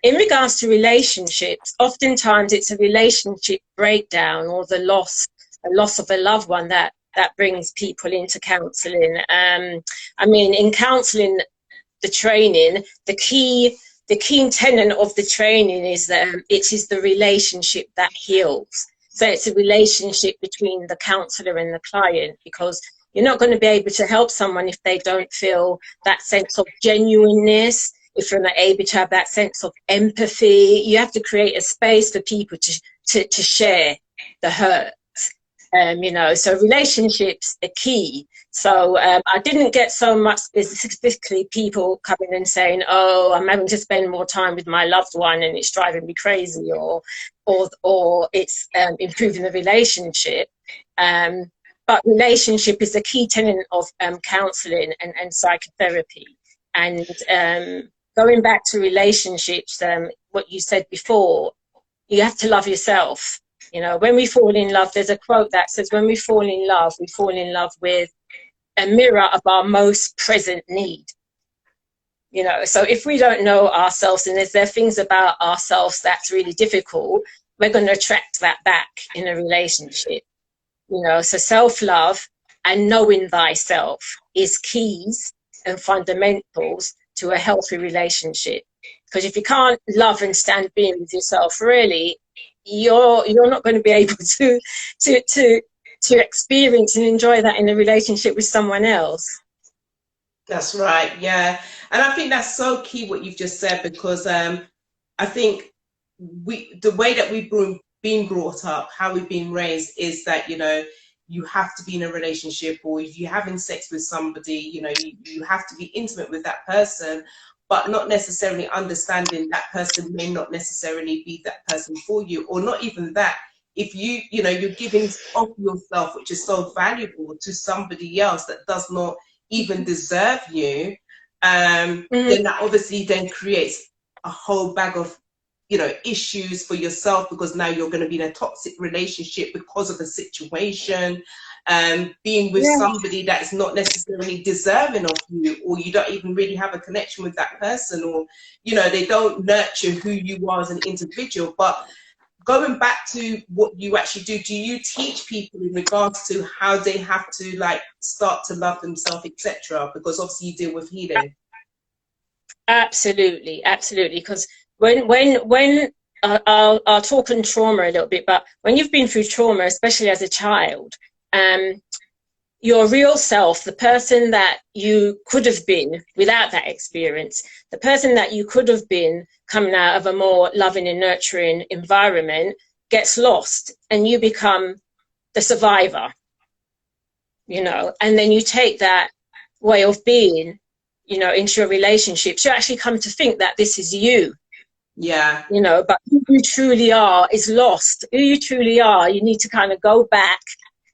In regards to relationships, oftentimes it's a relationship breakdown or a loss of a loved one that brings people into counselling. I mean, in counselling, the training, the key tenet of the training is that it is the relationship that heals. So it's a relationship between the counsellor and the client, because you're not going to be able to help someone if they don't feel that sense of genuineness, if you're not able to have that sense of empathy. You have to create a space for people to share the hurt. You know, so relationships are key. So I didn't get so much specifically people coming and saying, oh, I'm having to spend more time with my loved one and it's driving me crazy, or it's improving the relationship. But relationship is a key tenet of counselling and psychotherapy. And going back to relationships, what you said before, you have to love yourself. You know, when we fall in love, there's a quote that says, when we fall in love with a mirror of our most present need. You know, so if we don't know ourselves and there are things about ourselves that's really difficult, we're going to attract that back in a relationship. You know, so self-love and knowing thyself is keys and fundamentals to a healthy relationship. Because if you can't love and stand being with yourself, really, you're not going to be able to experience and enjoy that in a relationship with someone else. That's right, yeah. And I think that's so key what you've just said, because I think the way that we've been brought up, how we've been raised, is that, you know, you have to be in a relationship, or if you're having sex with somebody, you know, you have to be intimate with that person, but not necessarily understanding that person may not necessarily be that person for you, or not even that. If you know, you're giving of yourself, which is so valuable, to somebody else that does not even deserve you, then that obviously then creates a whole bag of, you know, issues for yourself, because now you're going to be in a toxic relationship because of the situation, being with somebody that is not necessarily deserving of you, or you don't even really have a connection with that person, or, you know, they don't nurture who you are as an individual. But going back to what you actually do you teach people in regards to how they have to, like, start to love themselves, etc.? Because obviously you deal with healing. Absolutely, because when I'll talk on trauma a little bit, but when you've been through trauma, especially as a child, your real self, the person that you could have been without that experience, the person that you could have been coming out of a more loving and nurturing environment, gets lost, and you become the survivor, you know, and then you take that way of being, you know, into your relationships. You actually come to think that this is you. Yeah. You know, but who you truly are is lost. Who you truly are, you need to kind of go back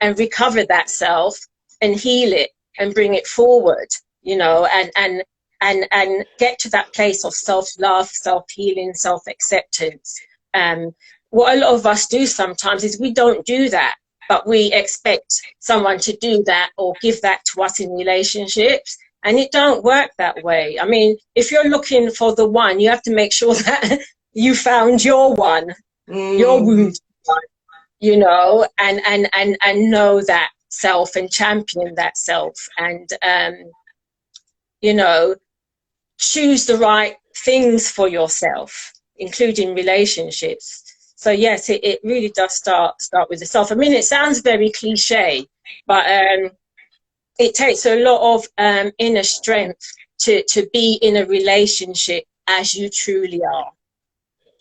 and recover that self and heal it and bring it forward, you know, and get to that place of self-love, self-healing, self-acceptance. What a lot of us do sometimes is we don't do that, but we expect someone to do that or give that to us in relationships. And it don't work that way. I mean, if you're looking for the one, you have to make sure that you found your one, your wounded one, you know, and know that self and champion that self, and you know, choose the right things for yourself, including relationships. So yes, it really does start with the self. I mean, it sounds very cliche, but it takes a lot of inner strength to be in a relationship as you truly are.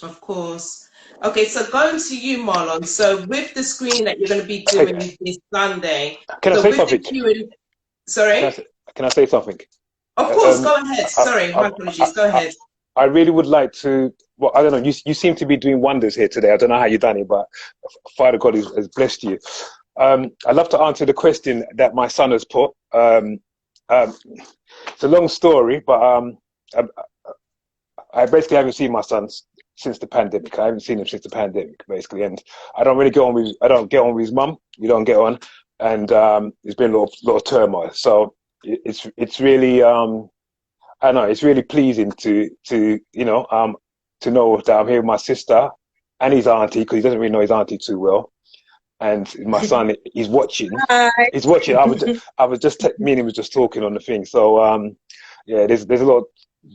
Of course. Okay, so going to you, Marlon. So with the screening that you're going to be doing this Sunday, Can I so say with something? the Q&A, sorry? Can I say something? Of course, go ahead. Sorry, my apologies. Go ahead. I really would like to. Well, I don't know. You seem to be doing wonders here today. I don't know how you've done it, but Father God has blessed you. I'd love to answer the question that my son has put. It's a long story, but I basically haven't seen my son since the pandemic. I haven't seen him since the pandemic, basically, and I don't get on with his mum. We don't get on, and there's been a lot of turmoil. So it's really I know it's really pleasing to to know that I'm here with my sister and his auntie, because he doesn't really know his auntie too well. And my son, he's watching. Hi. He's watching. I was just me and him was just talking on the thing. So yeah, there's a lot of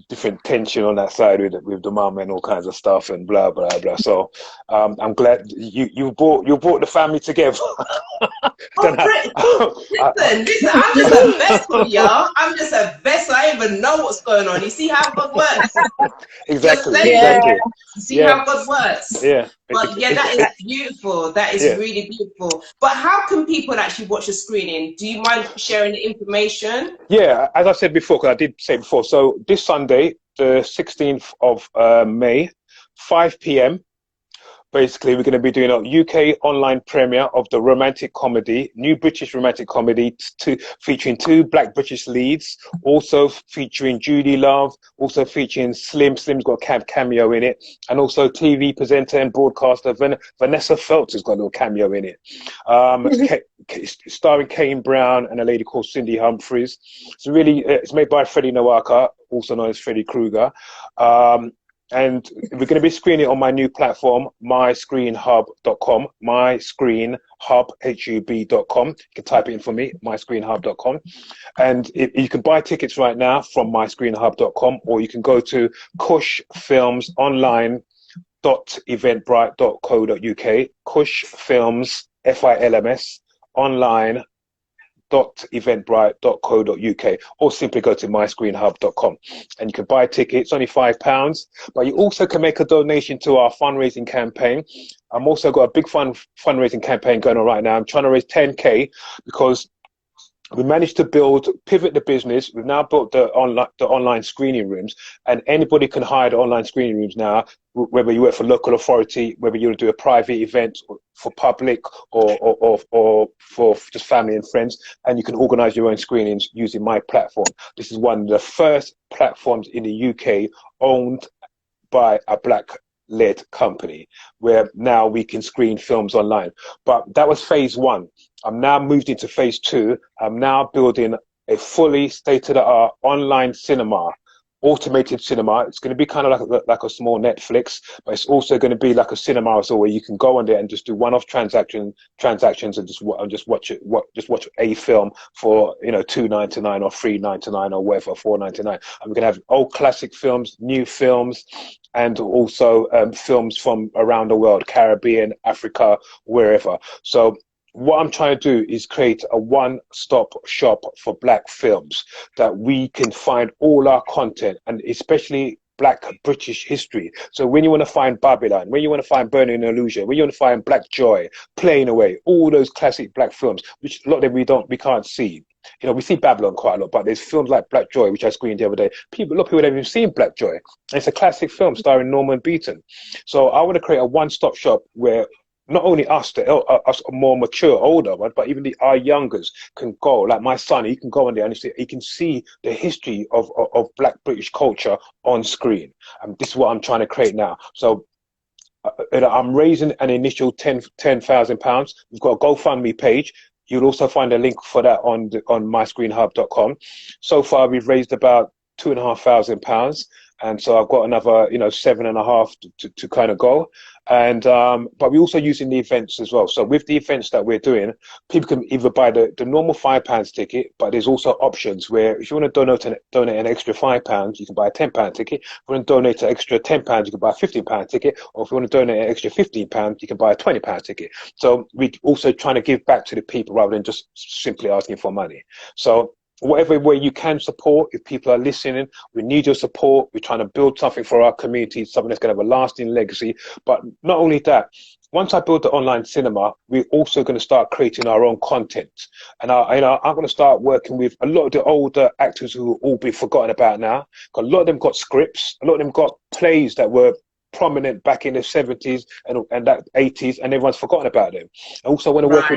different tension on that side with the mum and all kinds of stuff and blah blah blah. So I'm glad you brought the family together. Listen, I'm just a vessel, y'all. I'm just a vessel. I don't even know what's going on. You see how God works? Exactly. You see how God works? Yeah. But yeah, that is beautiful. That is really beautiful. But how can people actually watch the screening? Do you mind sharing the information? Yeah, as I said before, because I did say before. So this Sunday, the 16th of May, 5 p.m. Basically, we're going to be doing a UK online premiere of the romantic comedy, new British romantic comedy, featuring 2 Black British leads, also featuring Judy Love, also featuring Slim. Slim's got a cameo in it, and also TV presenter and broadcaster Vanessa Feltz has got a little cameo in it. Starring Kane Brown and a lady called Cindy Humphreys. So really, it's made by Freddie Nowaka, also known as Freddy Krueger. And we're going to be screening it on my new platform, myscreenhub.com, myscreenhub.com. You can type it in for me, myscreenhub.com. And you can buy tickets right now from myscreenhub.com, or you can go to kushfilmsonline.eventbrite.co.uk, kushfilms, FILMS, online .eventbrite.co.uk, or simply go to myscreenhub.com and you can buy tickets, only £5, but you also can make a donation to our fundraising campaign. I'm also got a big fundraising campaign going on right now. I'm trying to raise 10k because we managed to pivot the business. We've now built the online screening rooms, and anybody can hire the online screening rooms now, whether you work for local authority, whether you want to do a private event for public or for just family and friends, and you can organize your own screenings using my platform. This is one of the first platforms in the UK owned by a Black-led company, where now we can screen films online. But that was phase 1. I'm now moved into phase 2. I'm now building a fully state-of-the-art online cinema, automated cinema. It's going to be kind of like a small Netflix, but it's also going to be like a cinema as well, where you can go on there and just do one-off transactions and just watch a film for $2.99 or $3.99 or whatever, $4.99. And we're going to have old classic films, new films, and also films from around the world, Caribbean, Africa, wherever. So what I'm trying to do is create a one-stop shop for Black films, that we can find all our content, and especially Black British history. So when you want to find Babylon, when you want to find Burning Illusion, when you want to find Black Joy, Playing Away, all those classic Black films, which a lot of them we can't see. We see Babylon quite a lot, but there's films like Black Joy, which I screened the other day. A lot of people haven't even seen Black Joy. And it's a classic film starring Norman Beaton. So I want to create a one-stop shop where not only us more mature, older ones, but even our youngers can go. Like my son, he can go in there and he can see the history of Black British culture on screen. And this is what I'm trying to create now. So I'm raising an initial £10,000. We've got a GoFundMe page. You'll also find a link for that on myscreenhub.com. So far, we've raised about £2,500. and so I've got another, 7.5 to kind of go. And but we're also using the events as well. So with the events that we're doing, people can either buy the normal £5 ticket, but there's also options where if you want to donate an extra £5, you can buy a £10 ticket. If you want to donate an extra £10, you can buy a £15 ticket. Or if you want to donate an extra £15, you can buy a £20 ticket. So we're also trying to give back to the people rather than just simply asking for money. So whatever way you can support, if people are listening, we need your support. We're trying to build something for our community, something that's going to have a lasting legacy. But not only that, once I build the online cinema, we're also going to start creating our own content. And I'm going to start working with a lot of the older actors who will all be forgotten about now. A lot of them got scripts, a lot of them got plays that were prominent back in the 70s and that 80s, and everyone's forgotten about them. I also want to work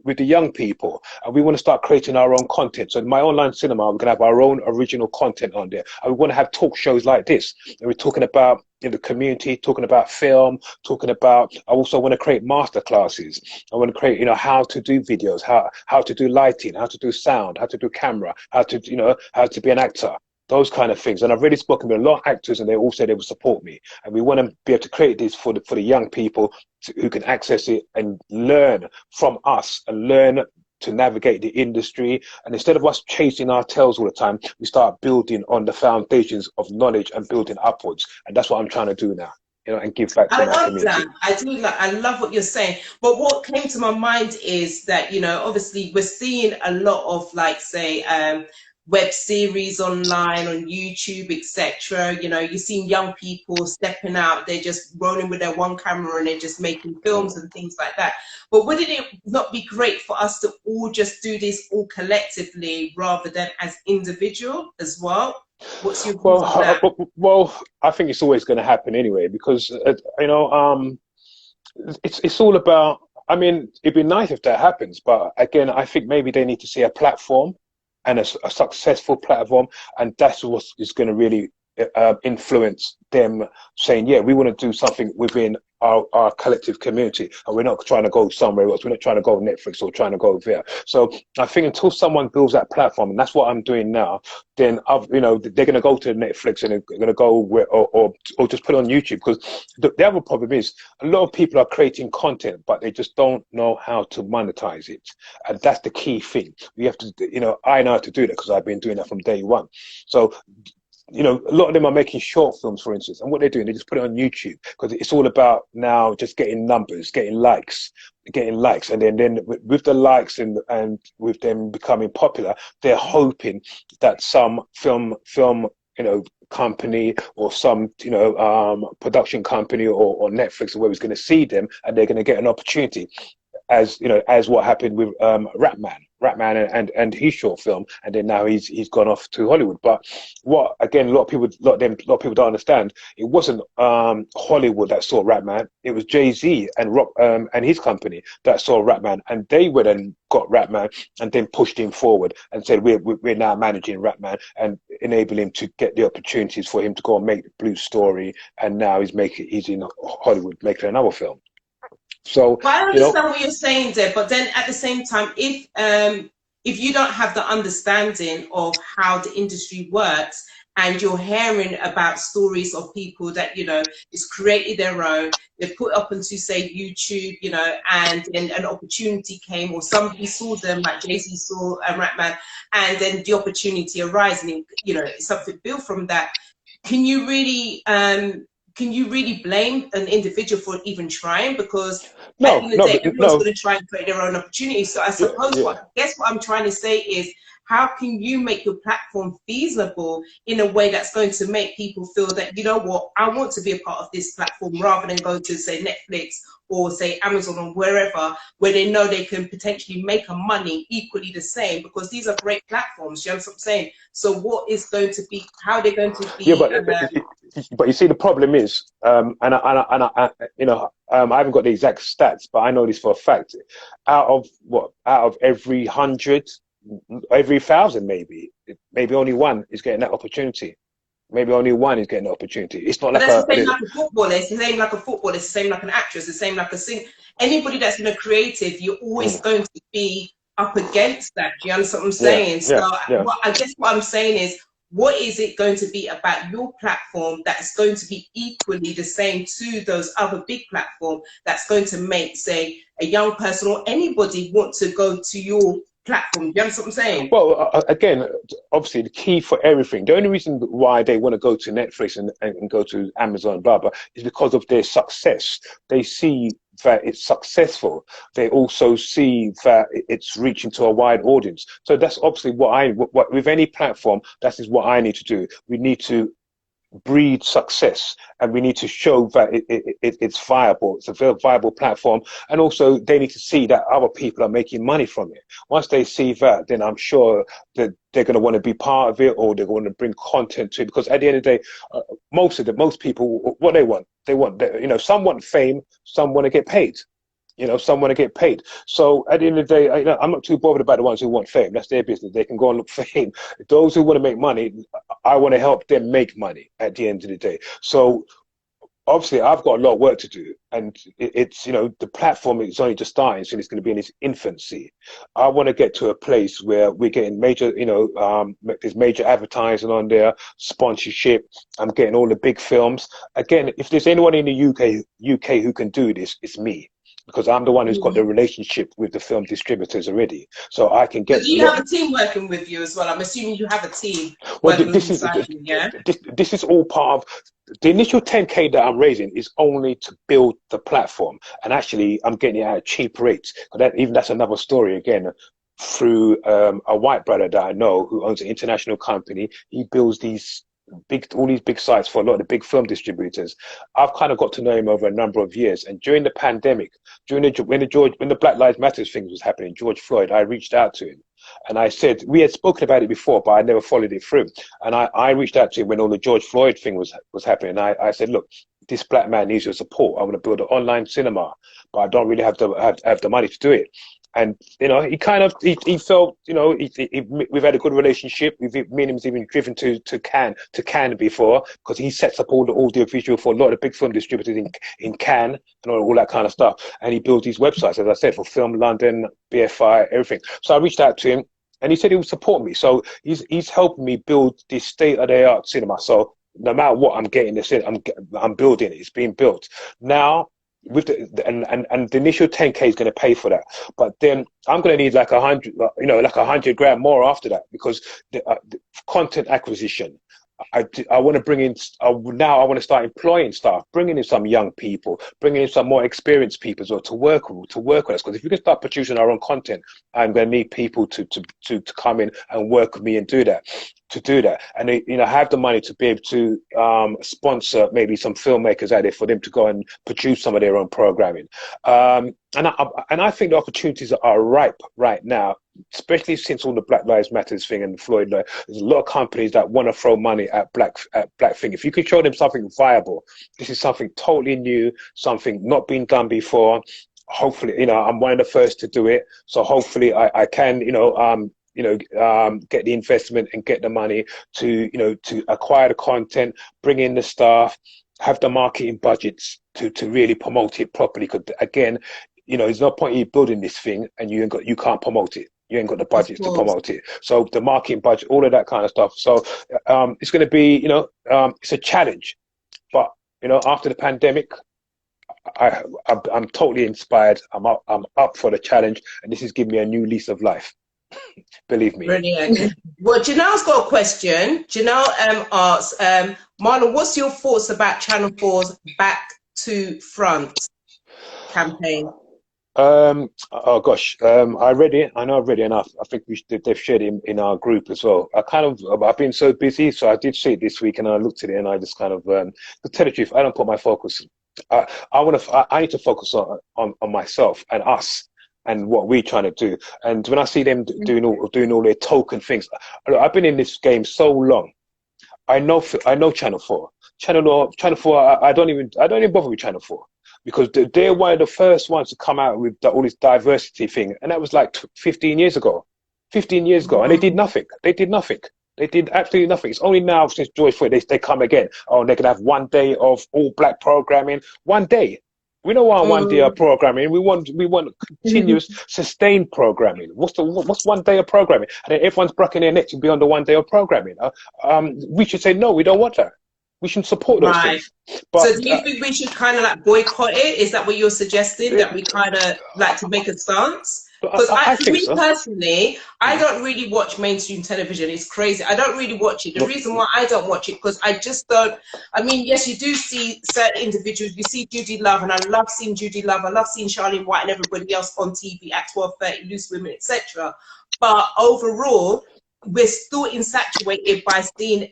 with the young people, and we want to start creating our own content. So in my online cinema, we're going to have our own original content on there, and we want to have talk shows like this, and we're talking about in the community, talking about film, talking about, I also want to create master classes. I want to create, how to do videos, how to do lighting, how to do sound, how to do camera, how to be an actor. Those kind of things. And I've really spoken with a lot of actors, and they all said they will support me. And we want to be able to create this for the young people who can access it and learn from us and learn to navigate the industry. And instead of us chasing our tails all the time, we start building on the foundations of knowledge and building upwards. And that's what I'm trying to do now, and give back to my community. I love what you're saying. But what came to my mind is that, obviously we're seeing a lot of, like, say, web series online on YouTube, etc. You're seeing young people stepping out, they're just rolling with their one camera and they're just making films and things like that. But wouldn't it not be great for us to all just do this all collectively rather than as individual as well? What's your views on that? Well, I think it's always going to happen anyway, because it's all about, I mean, it'd be nice if that happens, but again, I think maybe they need to see a platform, and a successful platform, and that's what is going to really influence them saying, yeah, we want to do something within our collective community, and we're not trying to go somewhere else. We're not trying to go Netflix or trying to go there. So I think until someone builds that platform, and that's what I'm doing now, then they're going to go to Netflix and they're going to go where, or just put it on YouTube. Because the other problem is a lot of people are creating content, but they just don't know how to monetize it, and that's the key thing. We have to, I know how to do that because I've been doing that from day one. So a lot of them are making short films, for instance, and what they're doing, they just put it on YouTube because it's all about now just getting numbers, getting likes, and then with the likes and with them becoming popular, they're hoping that some film company or some production company or Netflix or whoever's going to see them, and they're going to get an opportunity, as what happened with Ratman and his short film, and then now he's gone off to Hollywood. But what, again, a lot of people don't understand, it wasn't Hollywood that saw Ratman, it was Jay-Z and Rock and his company that saw Ratman, and they went and got Ratman and then pushed him forward and said we're now managing Ratman and enable him to get the opportunities for him to go and make the Blue Story, and now he's in Hollywood making another film. So I understand what you're saying there, but then at the same time, if you don't have the understanding of how the industry works, and you're hearing about stories of people that it's created their own, they put up onto, say, YouTube, and then an opportunity came, or somebody saw them, like Jay-Z saw Ratman, and then the opportunity arises, and something built from that. Can you really blame an individual for even trying? Because at the end of the day, everyone's going to try and create their own opportunity. So I suppose what I'm trying to say is, how can you make your platform feasible in a way that's going to make people feel that, I want to be a part of this platform, rather than go to, say, Netflix or, say, Amazon or wherever, where they know they can potentially make a money equally the same, because these are great platforms. You know what I'm saying? So what is going to be, how they're going to be? Yeah, but you see, the problem is, I haven't got the exact stats, but I know this for a fact. Out of every 100, every 1,000, maybe only one is getting that opportunity. Maybe only one is getting the opportunity. It's not like the same like a footballer. It's the same like a footballer. It's the same like an actress. It's the same like a singer. Anybody that's in a creative, you're always going to be up against that. Do you understand what I'm saying? I guess what I'm saying is, what is it going to be about your platform that's going to be equally the same to those other big platforms that's going to make, say, a young person or anybody want to go to your platform? Do you understand what I'm saying? Well, again, obviously the key for everything, the only reason why they want to go to Netflix and go to Amazon, blah, blah, is because of their success. They see that it's successful. They also see that it's reaching to a wide audience. So that's obviously what with any platform, that is what I need to do. We need to breed success, and we need to show that it's viable. It's a very viable platform, and also they need to see that other people are making money from it. Once they see that, then I'm sure that they're going to want to be part of it, or they're going to bring content to it. Because at the end of the day, most people, what they want, some want fame, some want to get paid. Some want to get paid. So at the end of the day, I'm not too bothered about the ones who want fame. That's their business. They can go and look for fame. Those who want to make money, I want to help them make money at the end of the day. So obviously, I've got a lot of work to do, and it's the platform is only just starting, so it's going to be in its infancy. I want to get to a place where we're getting major, there's major advertising on there, sponsorship. I'm getting all the big films. Again, if there's anyone in the UK who can do this, it's me. Because I'm the one who's got the relationship with the film distributors already, so I can get. Do you have a team working with you as well? I'm assuming you have a team. Well, this is all part of the initial 10K that I'm raising is only to build the platform, and actually I'm getting it at cheap rates. That's another story again. Through a white brother that I know who owns an international company, he builds all these big sites for a lot of the big film distributors. I've kind of got to know him over a number of years, and during the pandemic, when the Black Lives Matter thing was happening, George Floyd, I reached out to him and I said, we had spoken about it before, but I never followed it through. And I reached out to him when all the George Floyd thing was happening. I said, look, this black man needs your support. I want to build an online cinema, but I don't really have the money to do it. And he felt, we've had a good relationship. Me and him's even driven to Cannes before, because he sets up all the audio visual for a lot of big film distributors in Cannes and all that kind of stuff. And he builds these websites, as I said, for Film London, BFI, everything. So I reached out to him, and he said he would support me. So he's helping me build this state-of-the-art cinema. So no matter what, I'm getting this in. I'm building it. It's being built now. With the initial 10K is going to pay for that, but then I'm going to need like 100, like 100 grand more after that, because the content acquisition. I want to bring in now. I want to start employing staff, bringing in some young people, bringing in some more experienced people as well to work with us. Because if we can start producing our own content, I'm going to need people to come in and work with me and do that. And have the money to be able to sponsor maybe some filmmakers out there for them to go and produce some of their own programming. And I think the opportunities are ripe right now, especially since all the Black Lives Matters thing and Floyd. There's a lot of companies that want to throw money at black thing. If you can show them something viable, this is something totally new, something not been done before. Hopefully, I'm one of the first to do it. So hopefully I can, get the investment and get the money to acquire the content, bring in the staff, have the marketing budgets to really promote it properly. Because again, there's no point in you building this thing and you can't promote it. You ain't got the budget to promote it. So the marketing budget, all of that kind of stuff. So it's going to be, it's a challenge. But after the pandemic, I'm totally inspired. I'm up for the challenge, and this is giving me a new lease of life. Believe me. Brilliant. Well, Janelle's got a question. Janelle asks, Marlon, what's your thoughts about Channel 4's Back to Front campaign? Oh gosh, I read it. I know I've read it enough. I think they've shared it in our group as well. I've been so busy, so I did see it this week, and I looked at it, and I just kind of, to tell the truth, I don't put my focus. I need to focus on myself and us and what we're trying to do. And when I see them doing all their token things, I've been in this game so long. I know Channel 4. Channel 4. I don't even bother with Channel 4. Because they're one of the first ones to come out with all this diversity thing. And that was like 15 years ago. 15 years ago. And they did nothing. They did absolutely nothing. It's only now since George Floyd, they come again. Oh, they're going to have one day of all black programming. One day. We don't want 1 day of programming. We want continuous, sustained programming. What's 1 day of programming? And then everyone's breaking their neck to be on the 1 day of programming. We should say no. We don't want that. We should support those things. But, so do you think we should kind of like boycott it? Is that what you're suggesting? That we kind of like to make a stance? Because for me personally, I don't really watch mainstream television. It's crazy. I don't really watch it. The reason why I don't watch it, because I just don't. I mean, yes, you do see certain individuals. You see Judy Love, and I love seeing Judy Love. I love seeing Charlene White and everybody else on TV at 12:30, Loose Women, etc. But overall, we're still infatuated by seeing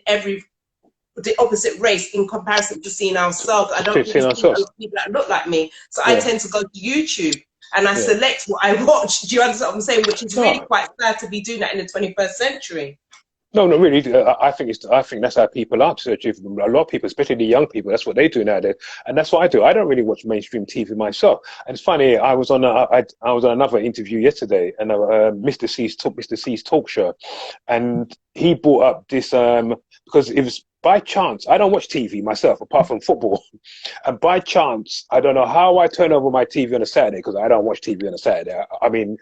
the opposite race in comparison to seeing ourselves. I don't really see those people that look like me. So I tend to go to YouTube and I select what I watch. Do you understand what I'm saying? Which is really quite sad to be doing that in the 21st century. No, really. I think that's how people are. So a lot of people, especially the young people, that's what they do nowadays, and that's what I do. I don't really watch mainstream TV myself. And it's funny. I was on another interview yesterday, and Mr. C's talk show, and he brought up this because it was by chance. I don't watch TV myself, apart from football, and by chance, I don't know how I turn over my TV on a Saturday, because I don't watch TV on a Saturday. I mean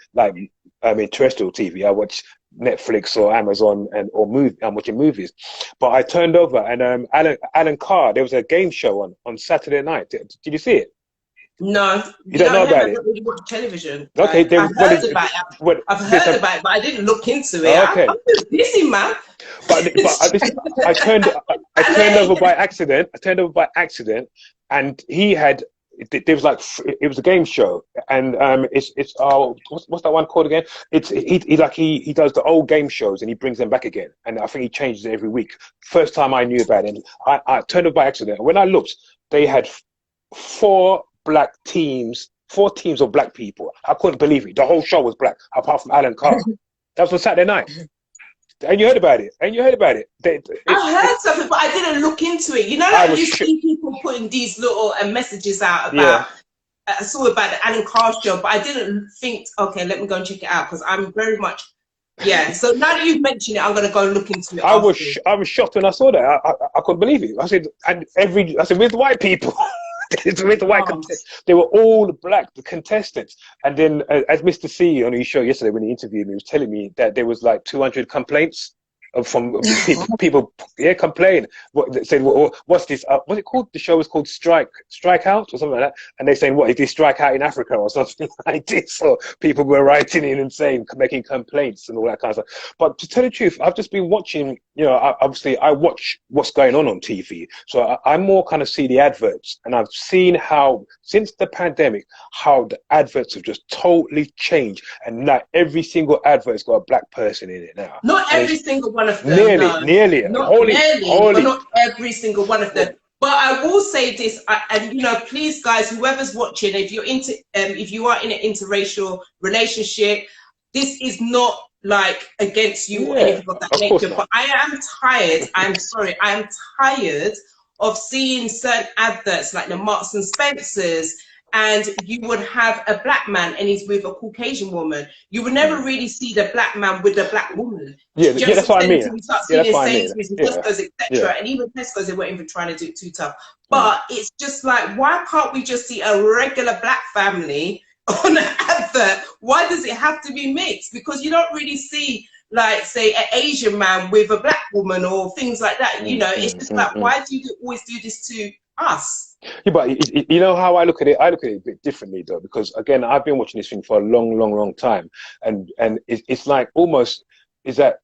terrestrial TV. I watch Netflix or Amazon I'm watching movies. But I turned over and Alan Carr, there was a game show on Saturday night. Did you see it? No. You don't know about it? I don't really watch television. Okay. I've heard about it, but I didn't look into it. Okay. I'm just busy, man. But I turned over by accident, and he had. There was it was a game show, and it's what's that one called again? He does the old game shows and he brings them back again, and I think he changes it every week. First time I knew about it, I turned over by accident. When I looked, they had four teams of black people. I couldn't believe it. The whole show was black, apart from Alan Carr. That was on Saturday night. And you heard about it. I heard something, but I didn't look into it. You know, like you see people putting these little messages out about. I saw about the Alan Carr show, but I didn't think, okay, let me go and check it out, because I'm very much, So now that you've mentioned it, I'm going to go and look into it. I was shocked when I saw that. I couldn't believe it. I said, with white people. With the white contestants, they were all black, the contestants. And then, as Mr. C on his show yesterday when he interviewed me, he was telling me that there was like 200 complaints from people complain. They said, what's this? What's it called? The show was called Strike Out or something like that. And they're saying, what, is this strike out in Africa or something like this? So people were writing in and saying, making complaints and all that kind of stuff. But to tell the truth, I've just been watching, obviously I watch what's going on TV. So I more kind of see the adverts, and I've seen how, since the pandemic, how the adverts have just totally changed. And now every single advert's got a black person in it now. Not every single one of them. Nearly. But not every single one of them. But I will say this, and please, guys, whoever's watching, if you are in an interracial relationship, this is not like against you or anything of that nature. But I am tired. I am tired of seeing certain adverts like the Marks and Spencers, and you would have a black man and he's with a Caucasian woman. You would never really see the black man with the black woman. That's what I mean. We start seeing Sainsbury's and Tesco's, etc. And even Tesco's, they weren't even trying to do it too tough. But it's just like, why can't we just see a regular black family on an advert? Why does it have to be mixed? Because you don't really see, like, say, an Asian man with a black woman or things like that. It's just like, why do you always do this to us? Yeah, but you know how I look at it? I look at it a bit differently, though, because again, I've been watching this thing for a long time, and it's like almost is that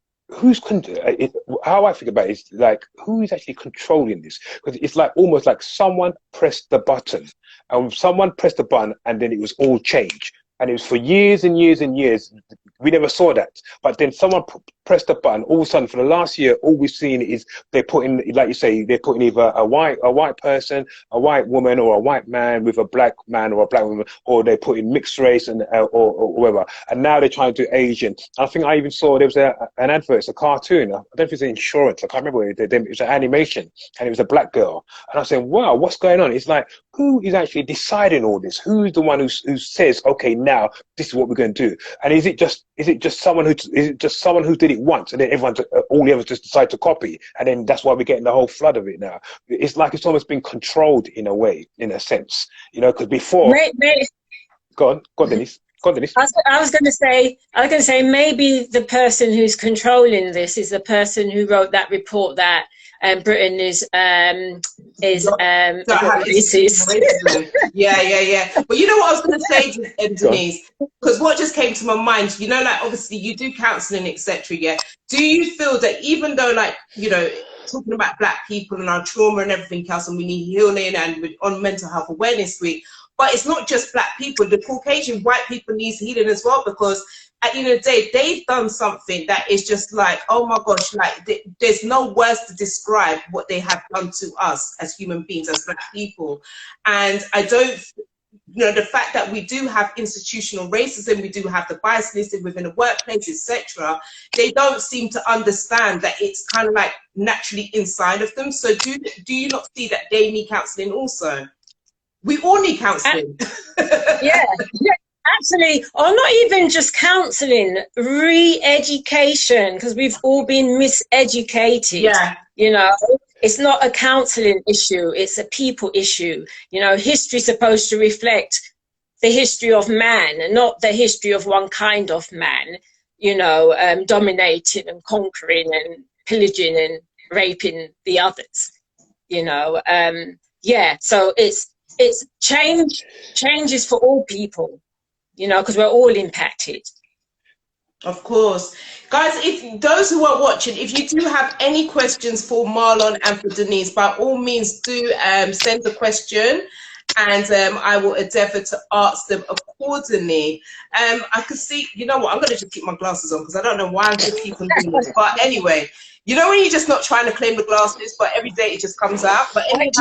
how I think about it is like, who is actually controlling this? Because it's like almost like someone pressed the button, and then it was all changed. And it was for years and years and years. We never saw that. But then someone pressed the button. All of a sudden, for the last year, all we've seen is they're putting, like you say, they're putting either a white person, a white woman, or a white man with a black man or a black woman, or they're putting mixed race and or whatever. And now they're trying to do Asian. I think I even saw there was an advert, it's a cartoon. I don't know if it's insurance. I can't remember. It was an animation, and it was a black girl. And I was saying, wow, what's going on? It's like who is actually deciding all this? Who's the one who says, okay, now this is what we're going to do? And is it just someone who did it once, and then everyone, all the others just decide to copy, and then that's why we're getting the whole flood of it now? It's like it's almost been controlled in a way, in a sense, you know, because before. Go on, Denise. I was going to say maybe the person who's controlling this is the person who wrote that report that Britain is racist. Yeah. But you know what I was going to say, Denise, because what just came to my mind, you know, like obviously you do counselling, etc. Yeah. Do you feel that even though, like, you know, talking about Black people and our trauma and everything else, and we need healing, and on Mental Health Awareness Week, but it's not just Black people, the Caucasian white people needs healing as well, because at the end of the day, they've done something that is just like, oh my gosh, like there's no words to describe what they have done to us as human beings, as Black people. And I don't, you know, the fact that we do have institutional racism, we do have the biasness within the workplace, etc., they don't seem to understand that it's kind of like naturally inside of them. So do you not see that they need counselling also? We all need counselling. Yeah, absolutely. Or not even just counselling, re-education, because we've all been miseducated. Yeah. You know, it's not a counselling issue, it's a people issue. You know, history is supposed to reflect the history of man and not the history of one kind of man, you know, dominating and conquering and pillaging and raping the others, you know. Yeah, so it's changes for all people, you know, because we're all impacted. Of course. Guys, if those who are watching, if you do have any questions for Marlon and for Denise, by all means do send the question, and I will endeavour to ask them accordingly. I could see, you know what, I'm going to just keep my glasses on because I don't know why I'm just keeping doing this. But anyway, you know when you're just not trying to claim the glasses, but every day it just comes out. But anyhow,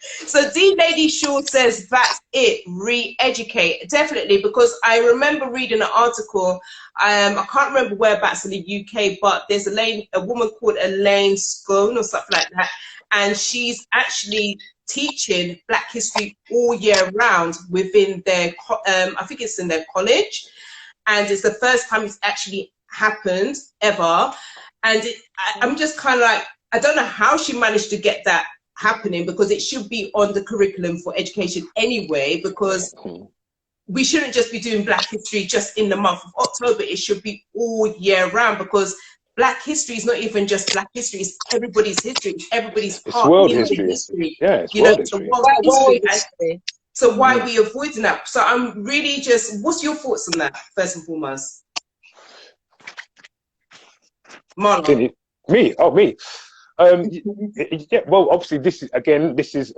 so D Lady Shaw says that's it, re-educate. Definitely, because I remember reading an article, I can't remember whereabouts in the UK, but there's a woman called Elaine Scone or something like that, and she's actually teaching Black history all year round within their, I think it's in their college, and it's the first time it's actually happened ever. And I'm just kind of like, I don't know how she managed to get that happening, because it should be on the curriculum for education anyway, because we shouldn't just be doing Black history just in the month of October. It should be all year round, because Black history is not even just Black history, it's everybody's history, it's everydy's part. It's world history. Yeah, it's world history. World history. So why are we avoiding that? So I'm really just, what's your thoughts on that, first and foremost? Marlon. Me? Oh, me. Yeah, well, obviously, this is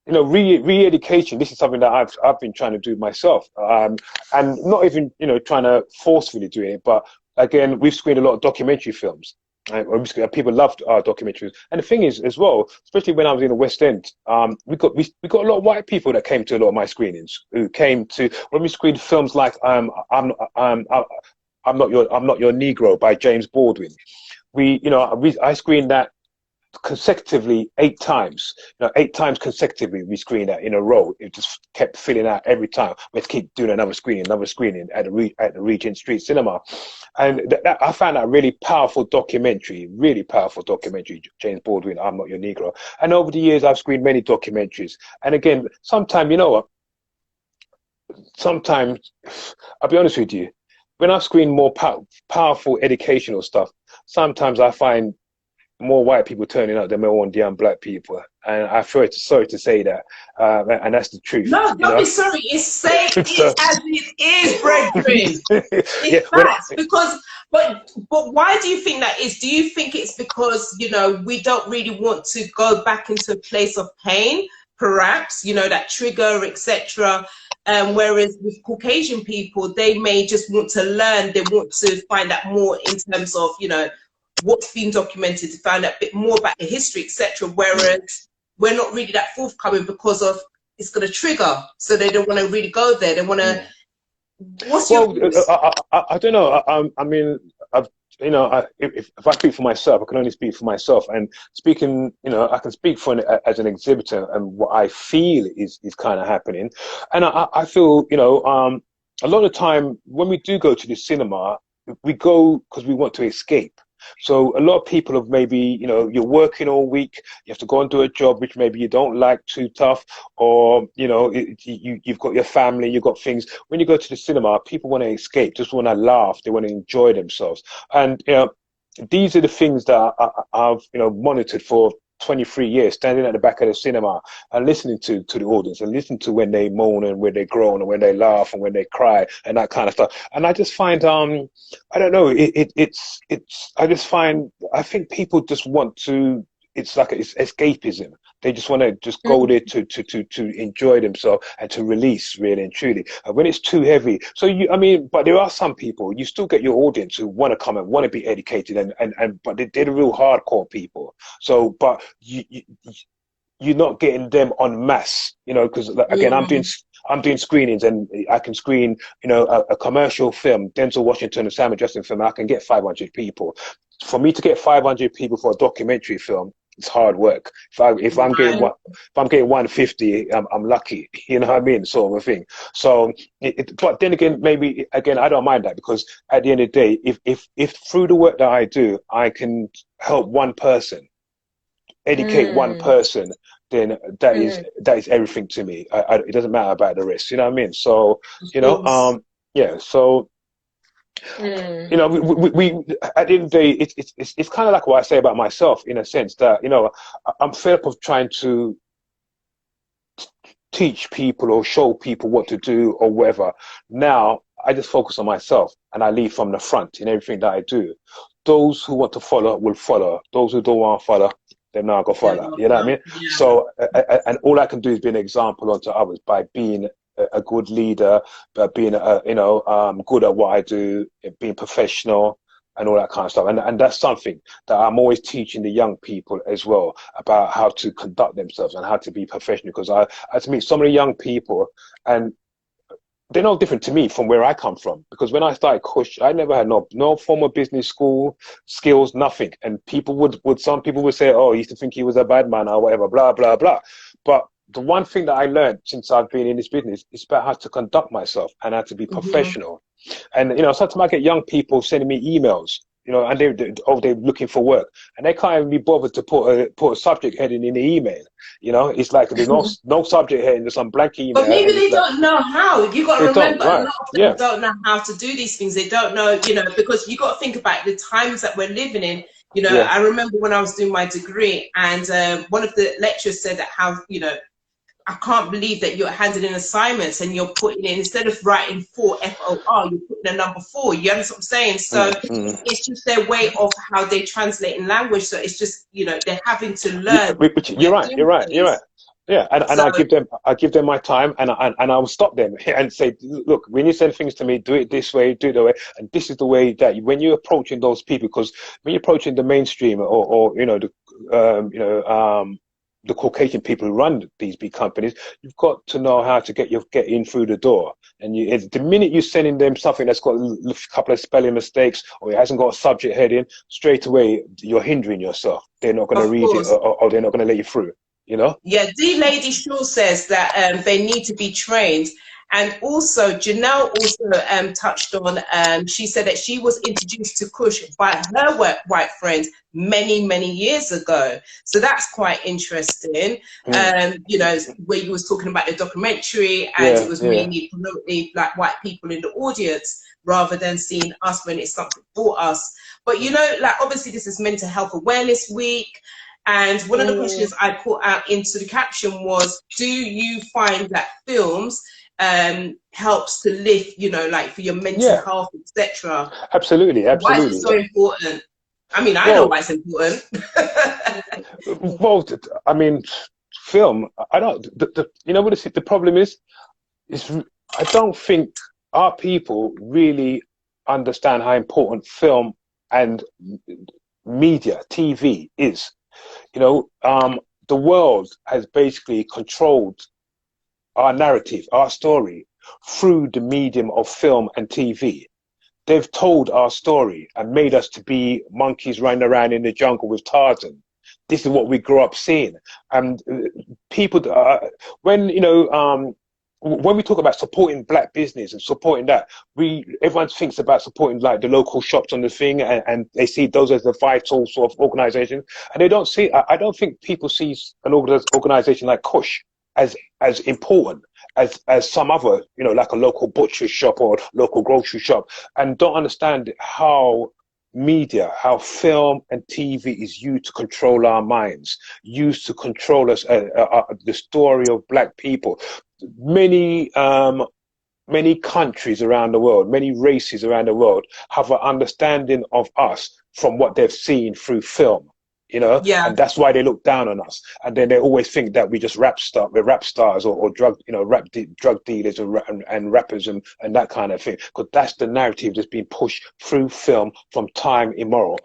you know, re-education. This is something that I've been trying to do myself, and not even, you know, trying to forcefully do it. But again, we've screened a lot of documentary films. People loved our documentaries, and the thing is, as well, especially when I was in the West End, we got a lot of white people that came to a lot of my screenings. Who came to when we screened films like I'm Not Your Negro by James Baldwin. I screened that consecutively 8 times. You know, 8 times consecutively we screened that in a row. It just kept filling out every time. We had to keep doing another screening at the Regent Street Cinema, and I found that really powerful documentary. James Baldwin, I'm Not Your Negro. And over the years, I've screened many documentaries. And again, sometimes, you know what? Sometimes, I'll be honest with you. When I screen more powerful educational stuff, sometimes I find more white people turning out than more young Black people, and I feel sorry to say that, and that's the truth. No, don't be sorry. It's it as it is, brethren. It's facts. Because, but why do you think that is? Do you think it's because, you know, we don't really want to go back into a place of pain, perhaps, you know, that trigger, etc. Whereas with Caucasian people, they may just want to learn. They want to find out more in terms of, you know, what's been documented, to find out a bit more about the history, etc. Whereas we're not really that forthcoming because of it's going to trigger, so they don't want to really go there. They want to. What's your? I don't know. I mean, if I speak for myself, I can only speak for myself. And speaking, I can speak as an exhibitor, and what I feel is kind of happening. And I feel, a lot of the time when we do go to the cinema, we go because we want to escape. So a lot of people have maybe, you're working all week, you have to go and do a job which maybe you don't like, too tough, or, you've got your family, you've got things. When you go to the cinema, people want to escape, just want to laugh, they want to enjoy themselves. And, these are the things that I've, monitored for 23 years, standing at the back of the cinema and listening to the audience and listening to when they moan and when they groan and when they laugh and when they cry and that kind of stuff. And I just find, I don't know, I think people just want to, it's like it's escapism. They just want to just go there to enjoy themselves and to release, really and truly. And when it's too heavy, but there are some people, you still get your audience who want to come and want to be educated, but they're the real hardcore people. So, but you're not getting them en masse, because again, I'm doing screenings, and I can screen, a commercial film, Denzel Washington and Samuel Jackson film. I can get 500 people. For me to get 500 people for a documentary film, it's hard work. If I'm getting 150, I'm lucky. You know what I mean, sort of a thing. So, but then again, I don't mind that, because at the end of the day, if through the work that I do, I can help one person, educate one person, then that is everything to me. It doesn't matter about the rest. You know what I mean? So, yeah. So. We at the end of the day, it's kind of like what I say about myself, in a sense that, I'm fed up of trying to teach people or show people what to do or whatever. Now I just focus on myself, and I lead from the front in everything that I do. Those who want to follow will follow. Those who don't want to follow, they're not gonna follow. You know what I mean? Yeah. So, and all I can do is be an example onto others by being a good leader, but being good at what I do, being professional and all that kind of stuff. And that's something that I'm always teaching the young people as well, about how to conduct themselves and how to be professional. Because I had to meet so many young people, and they're no different to me from where I come from. Because when I started Kush, I never had no formal business school skills, nothing. And some people would say, oh, he used to think he was a bad man or whatever, blah, blah, blah. But the one thing that I learned since I've been in this business is about how to conduct myself and how to be professional. And, sometimes I get young people sending me emails, and they're looking for work, and they can't even be bothered to put a subject heading in the email. It's like there's no subject heading, there's some blank email. But maybe they don't know how. You got to remember, a lot of them don't know how to do these things. They don't know, because you got to think about the times that we're living in. I remember when I was doing my degree, and one of the lecturers said that how, I can't believe that you're handing in assignments and you're putting in, instead of writing 4 FOR, you're putting a number 4. You understand what I'm saying? So it's just their way of how they translate in language. So it's just, they're having to learn. You're right. Yeah, and so, I give them my time, and I will stop them and say, look, when you send things to me, do it this way, do it that way, and this is the way that when you're approaching those people, because when you're approaching the mainstream or the Caucasian people who run these big companies, you've got to know how to get in through the door. And the minute you're sending them something that's got a couple of spelling mistakes, or it hasn't got a subject heading, straight away you're hindering yourself. They're not going to read it, or they're not going to let you through. Yeah, D Lady Shaw says that they need to be trained. And also, Janelle also touched on, she said that she was introduced to Kush by her white friends many, many years ago. So that's quite interesting. Where you was talking about the documentary, and it was mainly like white people in the audience, rather than seeing us when it's something for us. But, obviously this is Mental Health Awareness Week. And one of the questions I put out into the caption was, do you find that films helps to lift, like for your mental health, etc.? Absolutely. Why is it so important? I mean, I know why it's important. Well, I mean, film, I don't, what the problem is I don't think our people really understand how important film and media, TV is. The world has basically controlled our narrative, our story, through the medium of film and TV. they've told our story and made us to be monkeys running around in the jungle with Tarzan. This is what we grew up seeing. And people, when, when we talk about supporting black business and supporting that, everyone thinks about supporting like the local shops on the thing, and they see those as the vital sort of organization. And they don't see, I don't think people see an organization like Kush as important as some other, like a local butcher shop or local grocery shop, and don't understand how media, how film and TV is used to control our minds, used to control us, the story of black people. Many countries around the world, many races around the world have an understanding of us from what they've seen through film. Yeah. And that's why they look down on us. And then they always think that we're rap stars or drug dealers and rappers and that kind of thing. Because that's the narrative that's been pushed through film from time immoral.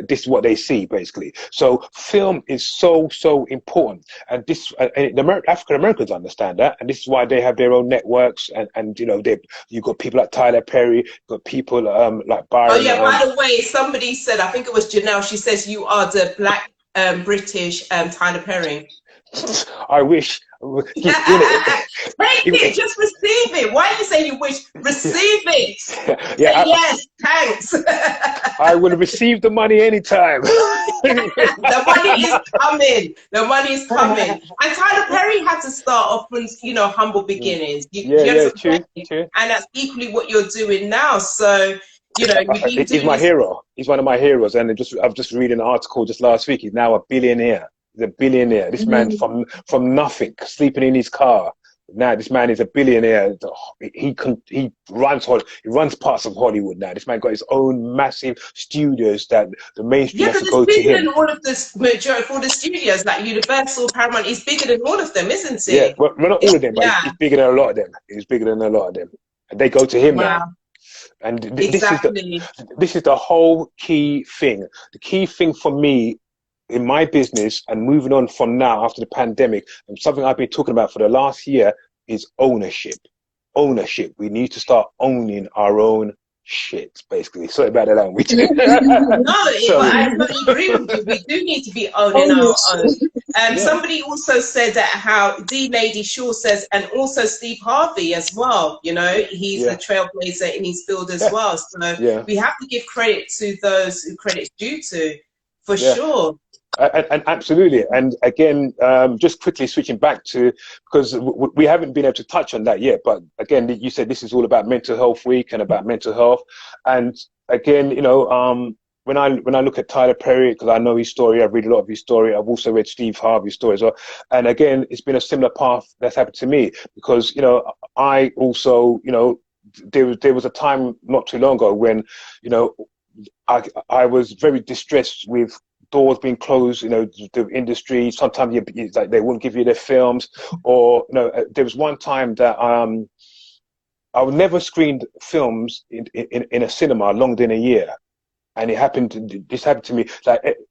This is what they see basically. So film is so important. And the African Americans understand that. And this is why they have their own networks. And you've got people like Tyler Perry, you've got people like Byron. Oh yeah, by the way, somebody said, I think it was Janelle, she says you are the black British Tyler Perry. I wish. Take it, just receive it. Why are you saying you wish? Receive it. Yeah, yes, thanks. I will receive the money anytime. The money is coming. The money is coming. And Tyler Perry had to start off from humble beginnings. True. And that's equally what you're doing now. So. He's my hero. He's one of my heroes, and I've just read an article just last week. He's now a billionaire. He's a billionaire. This man from nothing, sleeping in his car. Now this man is a billionaire. He runs parts of Hollywood now. This man got his own massive studios that the mainstream has to go to him. Bigger than all of this majority for the studios, like Universal, Paramount. He's bigger than all of them, isn't he? Yeah, well, not all of them, but he's bigger than a lot of them. He's bigger than a lot of them, and they go to him now. And this is the whole key thing. The key thing for me in my business and moving on from now after the pandemic, and something I've been talking about for the last year, is ownership. Ownership. We need to start owning our own shit, basically. Sorry about the language. No, I totally agree with you. We do need to be owning our own. Somebody also said that how D Lady Shaw says, and also Steve Harvey as well, he's a trailblazer in his field as well. So we have to give credit to those who credit's due to, for sure. And absolutely. And again, just quickly switching back to, because we haven't been able to touch on that yet, but again, you said this is all about Mental Health Week and about mental health. And again, when I look at Tyler Perry, because I know his story, I've read a lot of his story. I've also read Steve Harvey's story as well. And again, it's been a similar path that's happened to me, because, I also, there was a time not too long ago when, I was very distressed with doors being closed, the industry. Sometimes like they wouldn't give you their films, or there was one time that I would never screened films in a cinema longer than a year, and this happened to me.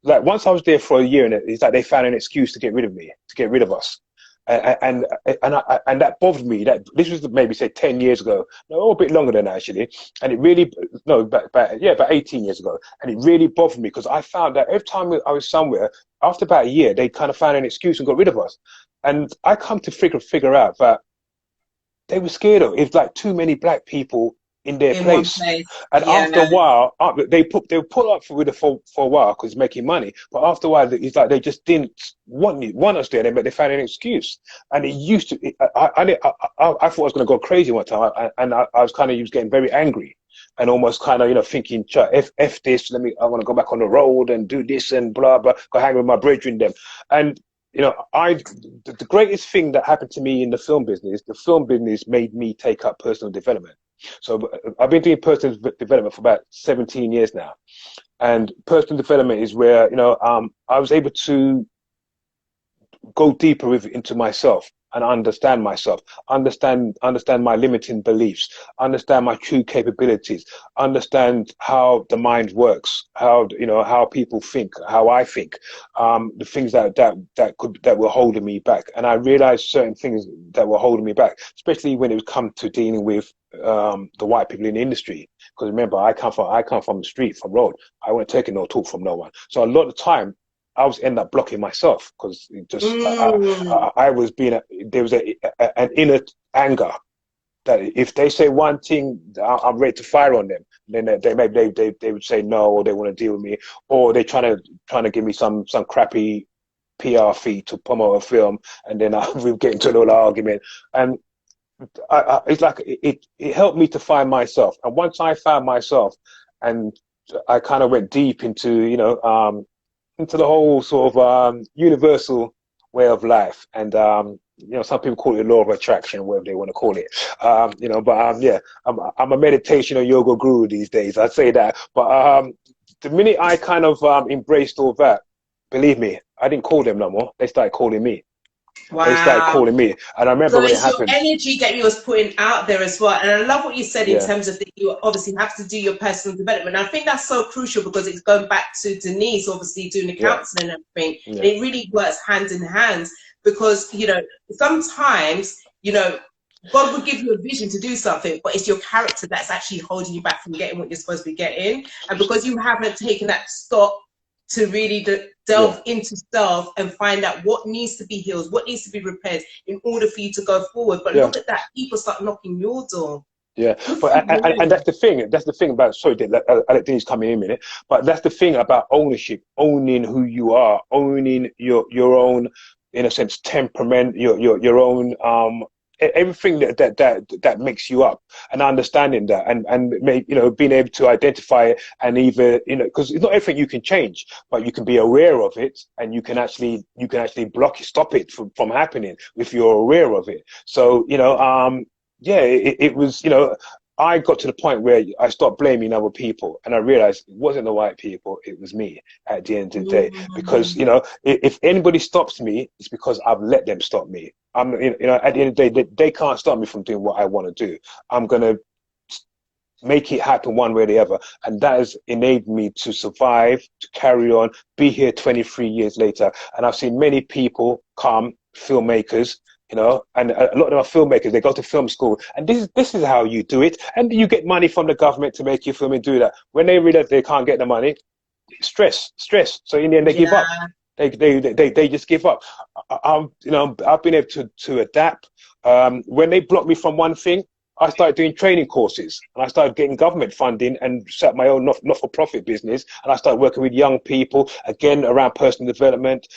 Like once I was there for a year, and it's like they found an excuse to get rid of me, to get rid of us. And that bothered me. That this was maybe say 10 years ago, no, a bit longer than that actually. And it really, about 18 years ago. And it really bothered me, because I found that every time I was somewhere, after about a year, they kind of found an excuse and got rid of us. And I come to figure out that they were scared of it. It's like too many black people in their place. And after a while, they put up with it for a while because it's making money. But after a while, it's like they just didn't want us there. They found an excuse. And it used to. I thought I was going to go crazy one time, and I was kind of getting very angry and almost kind of thinking, F this. I want to go back on the road and do this and blah blah. Go hang with my brethren them. And the greatest thing that happened to me in the film business made me take up personal development. So I've been doing personal development for about 17 years now. And personal development is where, I was able to go deeper into myself. and understand myself, understand my limiting beliefs, understand my true capabilities, understand how the mind works, how people think, how I think, the things that were holding me back. And I realized certain things that were holding me back, especially when it come to dealing with the white people in the industry. Because remember, I come from the street, from road. I wasn't taking no talk from no one. So a lot of the time, I was end up blocking myself because I was there was an inner anger that if they say one thing, I'm ready to fire on them. Then they would say no, or they want to deal with me, or they're trying to give me some crappy PR fee to promote a film, and then we get into a little argument. And it's like it helped me to find myself. And once I found myself, and I kind of went deep into into the whole sort of universal way of life, and some people call it the law of attraction, whatever they want to call it. Yeah, I'm a meditation or yoga guru these days. I'd say that. But the minute I kind of embraced all that, believe me, I didn't call them no more. They started calling me. Wow. They started calling me, and I remember when it happened. So it's your energy that you was putting out there as well. And I love what you said in terms of that you obviously have to do your personal development. And I think that's so crucial because it's going back to Denise, obviously doing the counselling and everything. Yeah. And it really works hand in hand because, sometimes, God will give you a vision to do something, but it's your character that's actually holding you back from getting what you're supposed to be getting. And because you haven't taken that stop to really delve into self and find out what needs to be healed, what needs to be repaired in order for you to go forward. But look at that, people start knocking your door. Yeah, but and that's the thing. That's the thing about. Sorry, I'll let Denise come in a minute. But that's the thing about ownership, owning who you are, owning your own, in a sense, temperament, your own everything that makes you up, and understanding that, and being able to identify it, and either because it's not everything you can change, but you can be aware of it, and you can actually block it, stop it from happening if you're aware of it. So it was I got to the point where I stopped blaming other people, and I realized it wasn't the white people, it was me at the end of the day. Because if anybody stops me, it's because I've let them stop me. At the end of the day, they can't stop me from doing what I want to do. I'm gonna make it happen one way or the other, and that has enabled me to survive, to carry on, be here 23 years later. And I've seen many people come, filmmakers, and a lot of them are filmmakers. They go to film school, and this is how you do it. And you get money from the government to make you film and do that. When they realize they can't get the money, stress. So in the end, they give up. They just give up. I've been able to adapt. When they blocked me from one thing, I started doing training courses, and I started getting government funding and set up my own not-for-profit business. And I started working with young people, again, around personal development,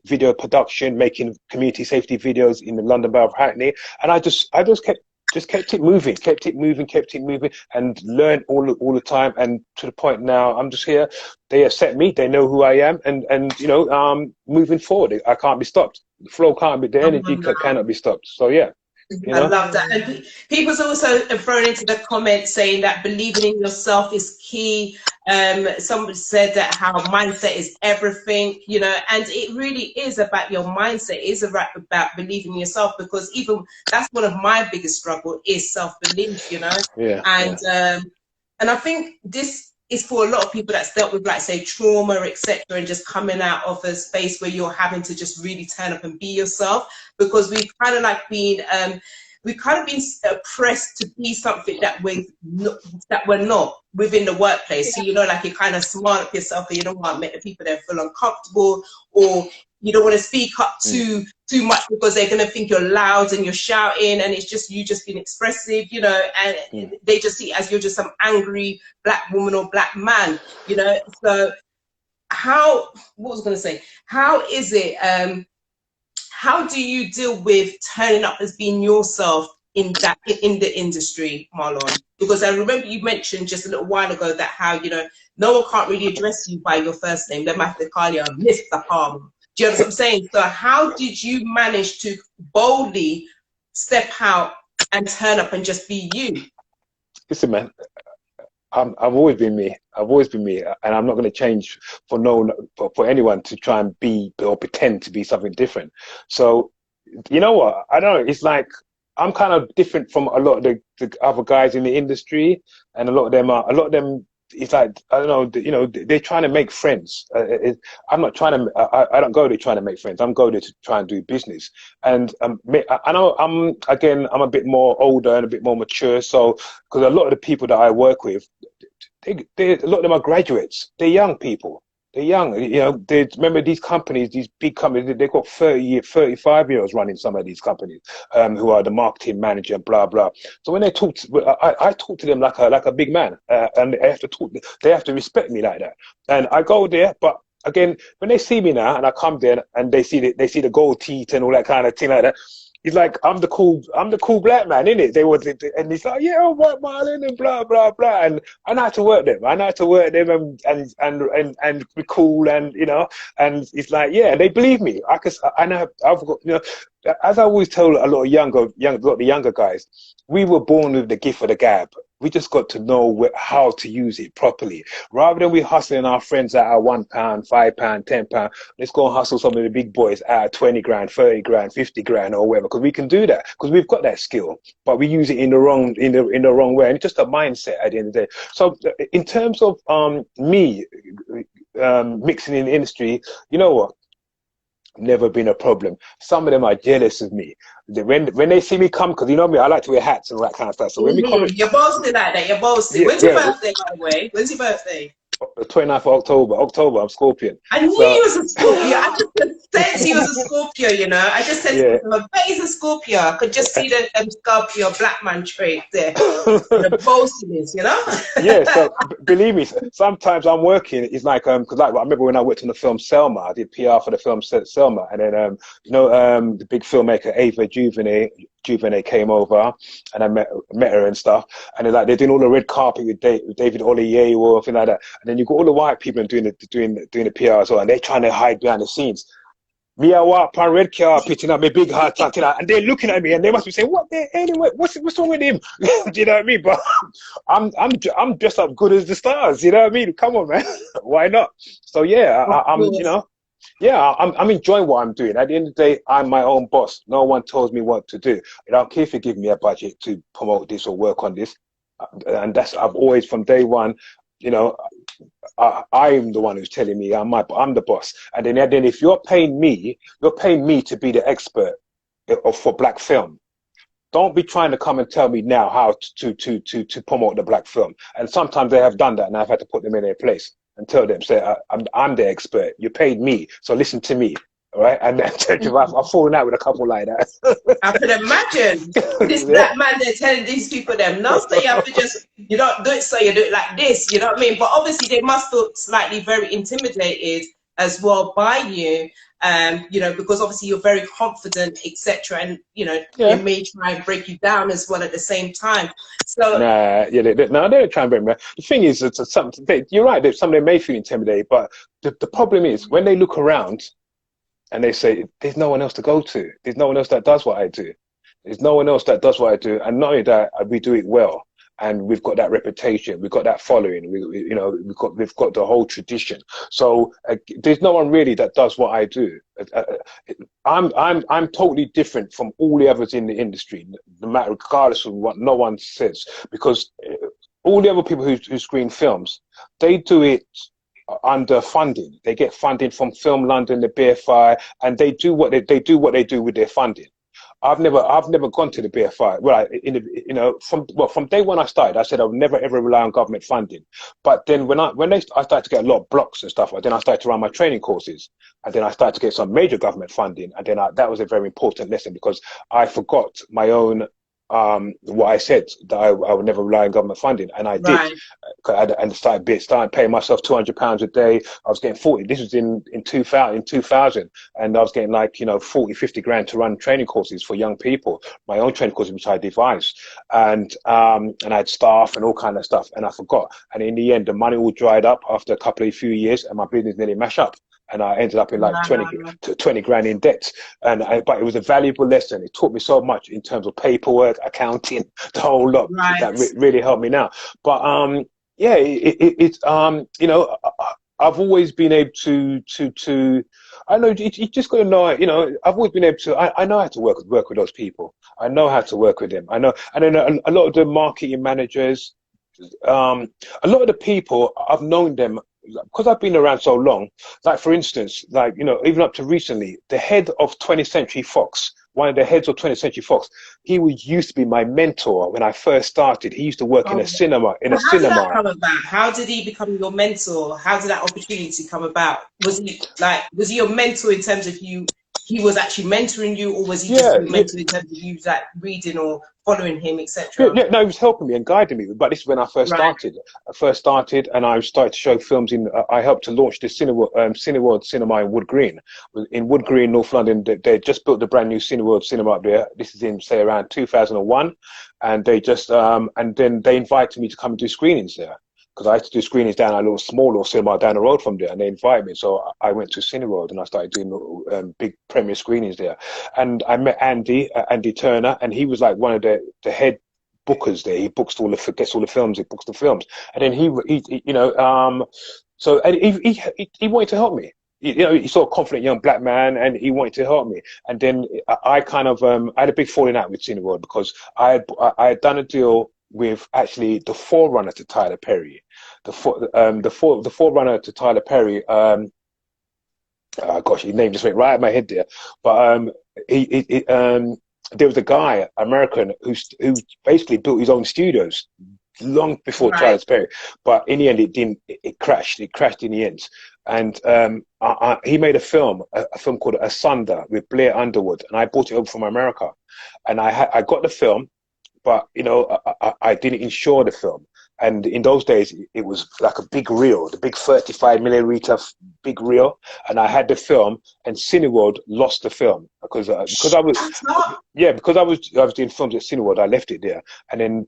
video production, making community safety videos in the London Borough of Hackney. And I just kept it moving, and learned all the time. And to the point now, I'm just here. They accept me. They know who I am, and moving forward, I can't be stopped. The flow can't be. The energy cannot be stopped. So yeah. I love that. And people's also thrown into the comments saying that believing in yourself is key. Somebody said that how mindset is everything, and it really is about your mindset. It is about believing in yourself, because even that's one of my biggest struggle is self-belief, and I think this is for a lot of people that's dealt with, like, say, trauma, etc., and just coming out of a space where you're having to just really turn up and be yourself, because we've kind of been oppressed to be something that we're not within the workplace. So, you kind of smart up yourself, and you don't want to make the people there feel uncomfortable, or you don't want to speak up too much because they're going to think you're loud and you're shouting, and it's just you just being expressive, and they just see it as you're just some angry black woman or black man, So how is it, how do you deal with turning up as being yourself in the industry, Marlon? Because I remember you mentioned just a little while ago that how, no one can't really address you by your first name. They might have to call you Mr. Palmer. Do you know what I'm saying? So how did you manage to boldly step out and turn up and just be you? Listen, man, I've always been me. And I'm not going to change for anyone to try and be or pretend to be something different. So you know what? I don't know. It's like I'm kind of different from a lot of the other guys in the industry, and a lot of them. It's like I don't know. You know, they're trying to make friends. I'm not trying to. I don't go there trying to make friends. I'm going there to try and do business. And I know I'm a bit more older and a bit more mature. So because a lot of the people that I work with, a lot of them are graduates. They're young people. They're young, you know. They remember these companies, these big companies. They've got 35-year-olds running some of these companies, who are the marketing manager, blah blah. So when they talk, I talk to them like a big man, and they have to talk. They have to respect me like that. And I go there, but again, when they see me now, and I come there, and they see the gold teeth and all that kind of thing like that. He's like, I'm the cool black man, innit? And he's like, yeah, all right, Marlon, and blah blah blah. And I know how to work them. And be cool, and you know. And it's like, yeah, they believe me. I know I've got, you know, as I always tell a lot of the younger guys, we were born with the gift of the gab. We just got to know how to use it properly. Rather than we hustling our friends out of £1, £5, £10, let's go and hustle some of the big boys out of 20 grand, 30 grand, 50 grand or whatever, because we can do that, because we've got that skill, but we use it in the wrong way. And it's just a mindset at the end of the day. So in terms of me mixing in the industry, you know what? Never been a problem. Some of them are jealous of me. When they see me come, because you know me, I like to wear hats and all that kind of stuff. So when we come, you're boasting like that. You're boasting. Yeah, When's your birthday, by the way? When's your birthday? The 29th of October. I'm Scorpion. I knew he was a Scorpio. I just said he was a Scorpio, you know. I just said, I bet he's a Scorpio. I could just see the Scorpio black man trait there. The boastiness, you know. Yeah, so believe me, sometimes I'm working. It's like because I remember when I worked on the film Selma, I did PR for the film Selma, and then the big filmmaker Ava DuVernay came over, and I met her and stuff, and they're doing all the red carpet with David Olivier or something like that, and then you got all the white people doing the PR as well, and they're trying to hide behind the scenes. Me, I walk on red carpet, pitching up my big heart, and they're looking at me, and they must be saying, "What the anyway? What's wrong with him?" Do you know what I mean? But I'm just as good as the stars. You know what I mean? Come on, man. Why not? So yeah, I'm you know. Yeah, I'm enjoying what I'm doing. At the end of the day, I'm my own boss. No one tells me what to do. I don't care if you give me a budget to promote this or work on this. And I've always, from day one, you know, I'm the one who's telling me I'm the boss. And then if you're paying me to be the expert for black film. Don't be trying to come and tell me now how to promote the black film. And sometimes they have done that, and I've had to put them in their place and tell them, say, I'm the expert. You paid me, so listen to me, all right? And then I've fallen out with a couple like that. I can imagine this black man, they're telling these people no, so you have to just, you don't do it, so you do it like this, you know what I mean? But obviously they must feel slightly very intimidated as well by you, you know, because obviously you're very confident, etc. And, you know, they may try and break you down as well at the same time. So they don't try and break me down. The thing is, you're right, that some of them may feel intimidated, but the problem is when they look around and they say, there's no one else to go to. There's no one else that does what I do. There's no one else that does what I do. And not only that, we do it well. And we've got that reputation, we've got that following, we've got the whole tradition. So there's no one really that does what I do. I'm totally different from all the others in the industry, no matter, regardless of what no one says, because all the other people who screen films, they do it under funding. They get funding from Film London, the BFI, and they do what they do with their funding. I've never gone to the BFI. Well, from day one I started, I said I would never ever rely on government funding. But then when I started to get a lot of blocks and stuff, then I started to run my training courses, and then I started to get some major government funding, and then that was a very important lesson, because I forgot my own what I said, that I would never rely on government funding, and I did. And started paying myself £200 a day. I was getting 40. This was in 2000, and I was getting 40, 50 grand to run training courses for young people. My own training courses, which I devised, and I had staff and all kind of stuff, and I forgot. And in the end, the money all dried up after a few years, and my business nearly mashed up. And I ended up in 20 grand in debt. But it was a valuable lesson. It taught me so much in terms of paperwork, accounting, the whole lot. That really helped me now. But I've always been able to I know you just got to know. You know, I've always been able to. I know how to work with those people. I know how to work with them. I know, and then a lot of the marketing managers, a lot of the people I've known them because I've been around so long. Like for instance, like you know, even up to recently, the head of 20th Century Fox. One of the heads of 20th Century Fox, he used to be my mentor when I first started. He used to work in a cinema. Well, how did that come about? How did he become your mentor? How did that opportunity come about? Was he your mentor in terms of you? He was actually mentoring you, or was he just your mentor in terms of you like reading or following him, etc.? No, he was helping me and guiding me. But this is when I first started. I first started, and I started to show films in. I helped to launch the Cineworld Cinema in Wood Green. In Wood Green, North London, they just built the brand new Cineworld Cinema up there. This is in say around 2001, and they just and then they invited me to come and do screenings there. Because I had to do screenings down a small little cinema down the road from there, and they invited me. So I went to Cineworld and I started doing big premiere screenings there. And I met Andy Turner, and he was like one of the head bookers there. He gets all the films, he books the films. And then he you know, so and he wanted to help me. You know, he's sort of confident young black man, and he wanted to help me. And then I kind of I had a big falling out with Cineworld because I had done a deal with actually the forerunner to Tyler Perry, the forerunner to Tyler Perry. Gosh, his name just went right out of my head there. But there was a guy, American, who basically built his own studios long before Tyler Perry. But in the end, it didn't. It crashed. It crashed in the end. And he made a film called Asunder with Blair Underwood, and I bought it over from America, and I got the film. But, you know, I didn't insure the film. And in those days, it was like a big reel, the big 35 milliliter big reel. And I had the film, and Cineworld lost the film because I was doing films at Cineworld. I left it there. And then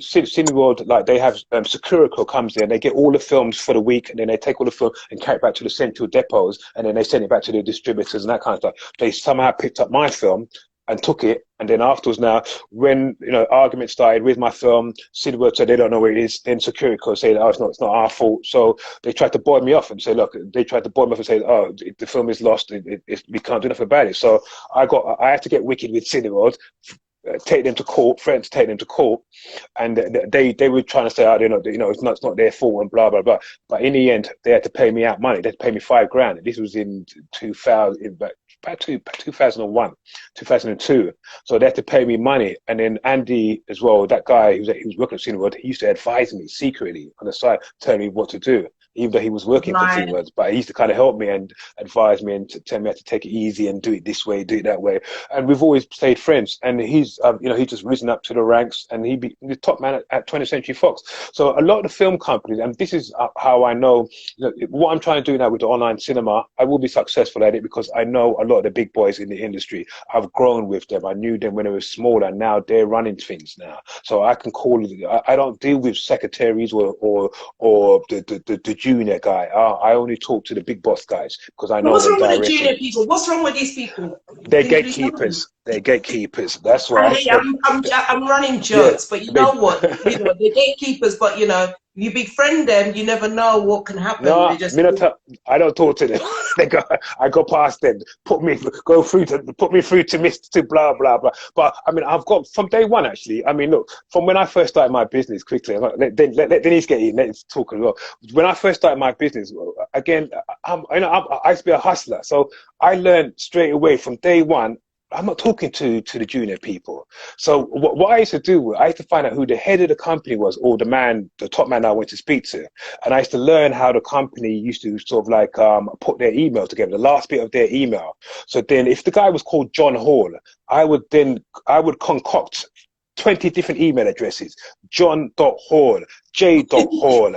Cineworld, like they have Securico comes there, and they get all the films for the week, and then they take all the film and carry it back to the central depots, and then they send it back to the distributors and that kind of stuff. They somehow picked up my film and took it, and then afterwards, now when you know arguments started with my film, Cineworld said they don't know where it is. Then Securico said, "Oh, it's not our fault." So they tried to boil me off and say, "Look," they tried to boil me off and say, "Oh, the film is lost. We can't do nothing about it." So I had to get wicked with Cineworld, take them to court, threatened to take them to court, and they were trying to say, "Oh, it's not their fault," and blah blah blah. But in the end, they had to pay me out money. They had to pay me $5,000. This was in 2001, 2002. So they had to pay me money. And then Andy as well, that guy who was working at Cineworld, he used to advise me secretly on the side, telling me what to do, even though he was working for Cineworld. But he used to kind of help me and advise me and tell me how to take it easy and do it this way, do it that way. And we've always stayed friends. And he's, he's just risen up to the ranks, and he's the top man at 20th Century Fox. So a lot of the film companies, and this is how I know, what I'm trying to do now with the online cinema, I will be successful at it because I know a lot of the big boys in the industry. I've grown with them. I knew them when they were smaller. Now they're running things now. So I can call it. I don't deal with secretaries or the junior guy. I only talk to the big boss guys because I know. What's wrong with the junior people? What's wrong with these people? They're gatekeepers. They're gatekeepers. That's right. Hey, I'm running jokes, but you know what? You know, they're gatekeepers, but you know, you befriend them, you never know what can happen. No, I don't talk to them. I go past them, put me through to Mr. blah blah blah. But I mean, I've got from day one actually. I mean, look, from when I first started my business, quickly. Let Denise get in. Let's talk as well. When I first started my business, again, I used to be a hustler, so I learned straight away from day one. I'm not talking to the junior people. So what I used to do, I used to find out who the head of the company was, or the top man I went to speak to. And I used to learn how the company used to sort of like put their email together, the last bit of their email. So then if the guy was called John Hall, I would concoct 20 different email addresses: John.Hall, J.Hall,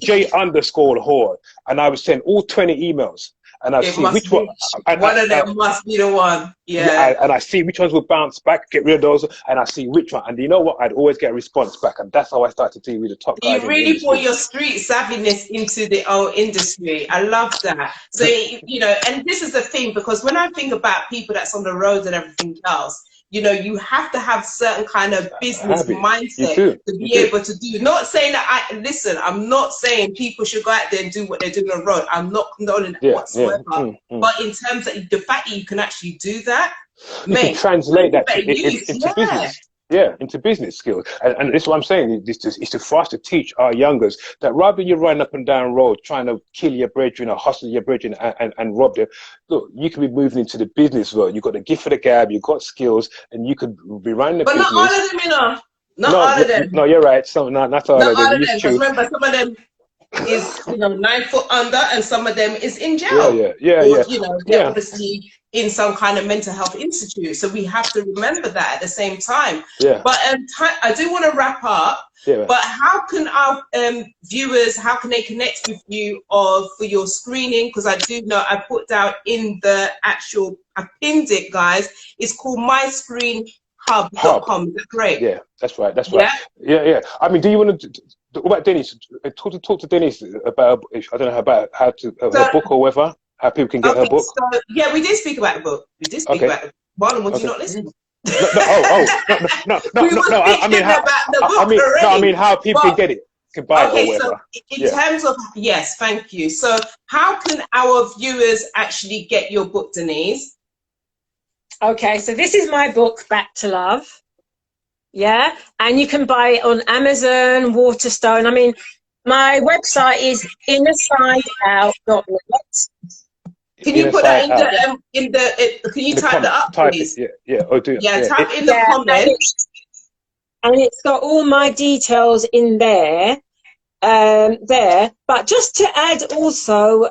J_Hall. And I would send all 20 emails. And I see which one. One of them must be the one. Yeah. And I see which ones will bounce back, get rid of those, and I see which one. And you know what? I'd always get a response back, and that's how I started to deal with the top guys. You really put your street savviness into the industry. I love that. So and this is the thing, because when I think about people that's on the road and everything else, you know, you have to have certain kind of business mindset to be able to do. Not saying that I'm not saying people should go out there and do what they're doing on the road. I'm not condoning that whatsoever. But in terms of the fact that you can actually do that, you can translate that into business. Yeah, into business skills. And this is what I'm saying, is for us to teach our youngers that rather than you running up and down road trying to kill your brethren or hustle your brethren and rob them, look, you can be moving into the business world. You've got the gift for the gab, you've got skills, and you could be running the business. But not all of them, you know. Not all of them. No, you're right. Not all of them. Because remember, some of them is, you know, 9 foot under, and some of them is in jail. Yeah. You know, they're obviously in some kind of mental health institute. So we have to remember that at the same time. Yeah. But I do want to wrap up. Yeah. But how can our viewers, how can they connect with you for your screening? Because I do know I put down in the actual, I pinned it, guys. It's called myscreenhub.com. Is that correct? Yeah, that's right. Yeah. I mean, do you want to? What about Dennis? Talk to Dennis about, I don't know, about how to her book or whether how people can get her book. So, yeah, we did speak about the book. We did speak about the book. Marlon, would you not listen? No. I mean, how people can get it, can buy it or whatever. So in terms of, yes, thank you. So how can our viewers actually get your book, Denise? Okay, so this is my book, Back to Love. Yeah, and you can buy it on Amazon, Waterstone. I mean, my website is innersideout.net. Can you put that in the can you type that up, please? Type in the comments. And it's got all my details in there. But just to add also,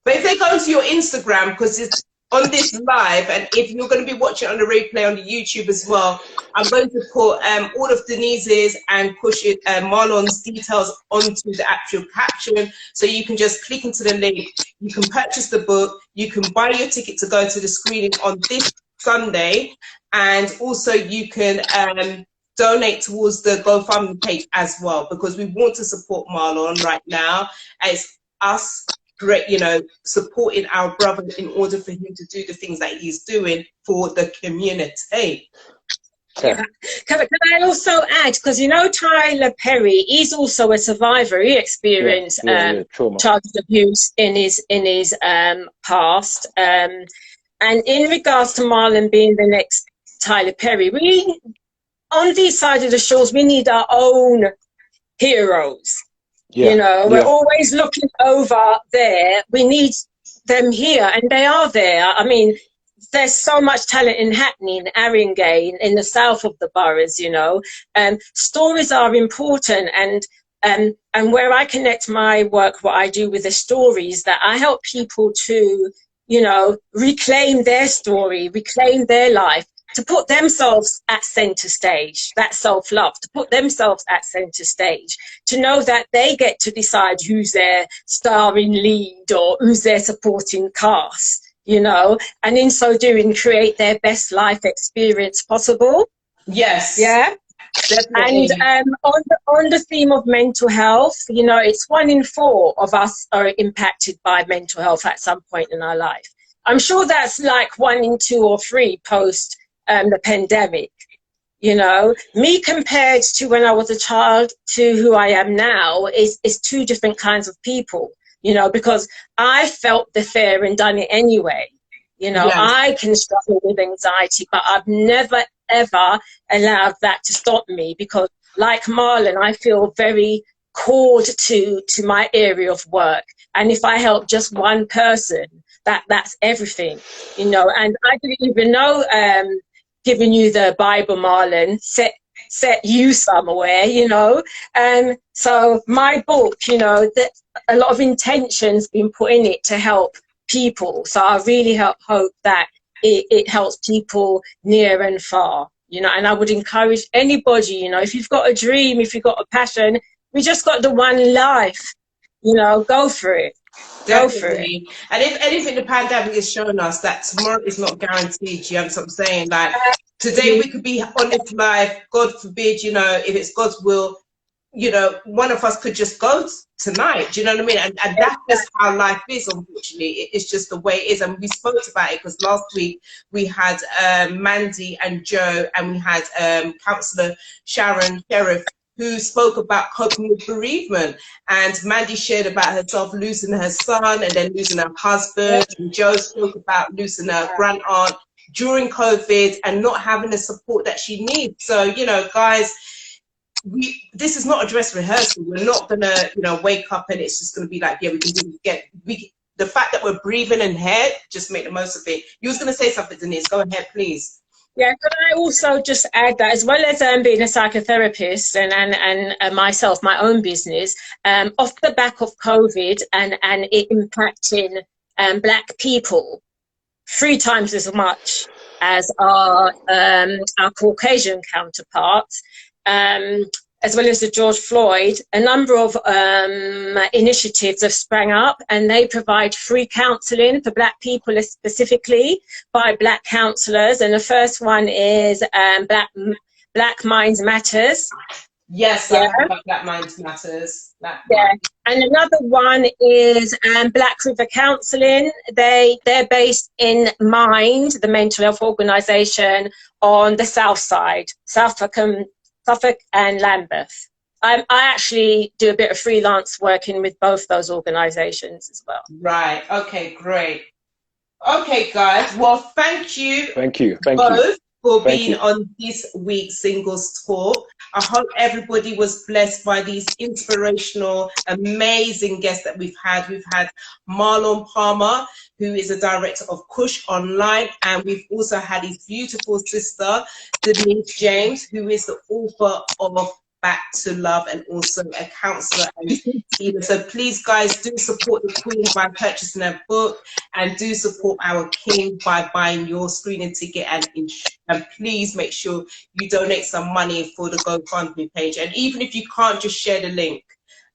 but if they go to your Instagram, because it's on this live, and if you're going to be watching on the replay on the YouTube as well, I'm going to put all of Denise's and Marlon's details onto the actual caption, so you can just click into the link. You can purchase the book, you can buy your ticket to go to the screening on this Sunday, and also you can donate towards the GoFundMe page as well, because we want to support Marlon right now. It's us, you know, supporting our brother in order for him to do the things that he's doing for the community. Yeah. Can I also add, because you know Tyler Perry, he's also a survivor. He experienced childhood abuse in his past. And in regards to Marlon being the next Tyler Perry, we on these sides of the shores, we need our own heroes. You know, we're always looking over there. We need them here, and they are there. I mean, there's so much talent happening in Haringey, in the south of the boroughs, you know. Stories are important, and where I connect my work, what I do with the stories, that I help people to, you know, reclaim their story, reclaim their life, to put themselves at center stage, that self-love, to put themselves at center stage, to know that they get to decide who's their starring lead or who's their supporting cast, you know, and in so doing, create their best life experience possible. Yes. Yeah. Definitely. And on the theme of mental health, you know, it's 1 in 4 of us are impacted by mental health at some point in our life. I'm sure that's like 1 in 2 or 3 post the pandemic. You know, me compared to when I was a child to who I am now is 2 different kinds of people, you know, because I felt the fear and done it anyway. You know, I can struggle with anxiety, but I've never, ever allowed that to stop me, because like Marlon, I feel very called to my area of work. And if I help just one person, that's everything, you know. And I didn't even know, giving you the Bible, Marlon, set you somewhere, you know. So my book, you know, that a lot of intention's been put in it to help people. So I really hope that it helps people near and far, you know. And I would encourage anybody, you know, if you've got a dream, if you've got a passion, we just got the one life, you know, go for it. Go for it. And if anything, the pandemic has shown us that tomorrow is not guaranteed. You know what I'm saying? Like today we could be on this live, God forbid, you know, if it's God's will, you know, one of us could just go tonight. Do you know what I mean? And that's just how life is, unfortunately. It's just the way it is. And we spoke about it because last week we had Mandy and Joe, and we had Councillor Sharon Sheriff, who spoke about coping with bereavement. And Mandy shared about herself losing her son and then losing her husband. And Joe spoke about losing her grand aunt during COVID and not having the support that she needs. So, you know, guys, this is not a dress rehearsal. We're not gonna, you know, wake up and it's just gonna be like, yeah, we can the fact that we're breathing and here, just make the most of it. You was gonna say something, Denise. Go ahead, please. Yeah, can I also just add that as well as being a psychotherapist and myself, my own business, off the back of COVID and it impacting Black people 3 times as much as our Caucasian counterparts, as well as the George Floyd, a number of initiatives have sprang up, and they provide free counselling for Black people specifically by Black counsellors. And the first one is Black Minds Matters. Yes, yeah. Black Minds Matters. And another one is Black River Counselling. They're based in Mind, the mental health organisation on the south side, Suffolk and Lambeth. I actually do a bit of freelance working with both those organisations as well. Right. Okay. Great. Okay, guys. Well, thank you. Thank you both for being on this week's Singles Talk. I hope everybody was blessed by these inspirational, amazing guests that we've had. We've had Marlon Palmer, who is a director of Kush Online, and we've also had his beautiful sister, Denise James, who is the author of Back to Love and also a counsellor and healer. So please, guys, do support the Queen by purchasing her book, and do support our King by buying your screening ticket, and please make sure you donate some money for the GoFundMe page. And even if you can't, just share the link.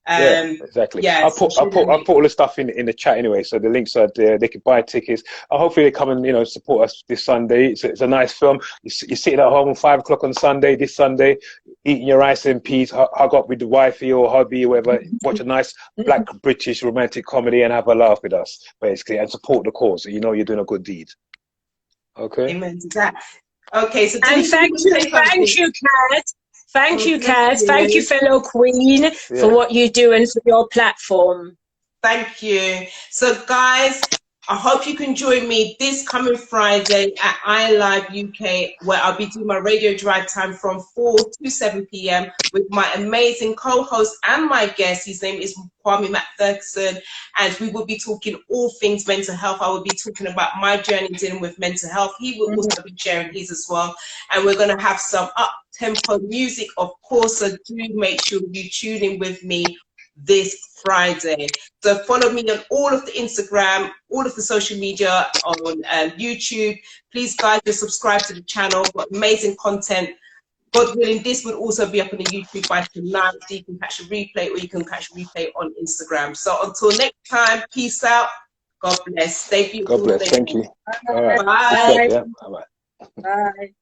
Yeah, exactly. Yeah, I'll put all the stuff in the chat anyway, so the links are there. They can buy tickets. Hopefully they come and, you know, support us this Sunday. It's a nice film. You're sitting at home at 5 o'clock on Sunday, this Sunday, eating your rice and peas, hug up with the wifey or hubby or whatever, watch a nice Black British romantic comedy and have a laugh with us, basically, and support the cause. So you know you're doing a good deed. Okay. Amen to that. Okay, so and thank you, Kat. Thank you, Kaz. Thank you, fellow Queen, for what you do and for your platform. Thank you. So, guys, I hope you can join me this coming Friday at iLive UK, where I'll be doing my radio drive time from 4 to 7 p.m. with my amazing co-host and my guest. His name is Kwame McPherson, and we will be talking all things mental health. I will be talking about my journey dealing with mental health. He will also be sharing his as well. And we're going to have some up-tempo music, of course, so do make sure you tune in with me this Friday. So follow me on all of the Instagram, all of the social media, on YouTube. Please, guys, just subscribe to the channel. Got amazing content. God willing, this would also be up on the YouTube by tonight, so you can catch a replay, or you can catch a replay on Instagram. So until next time, peace out. God bless. Stay beautiful. God bless. Thank you. Bye. Bye. Bye.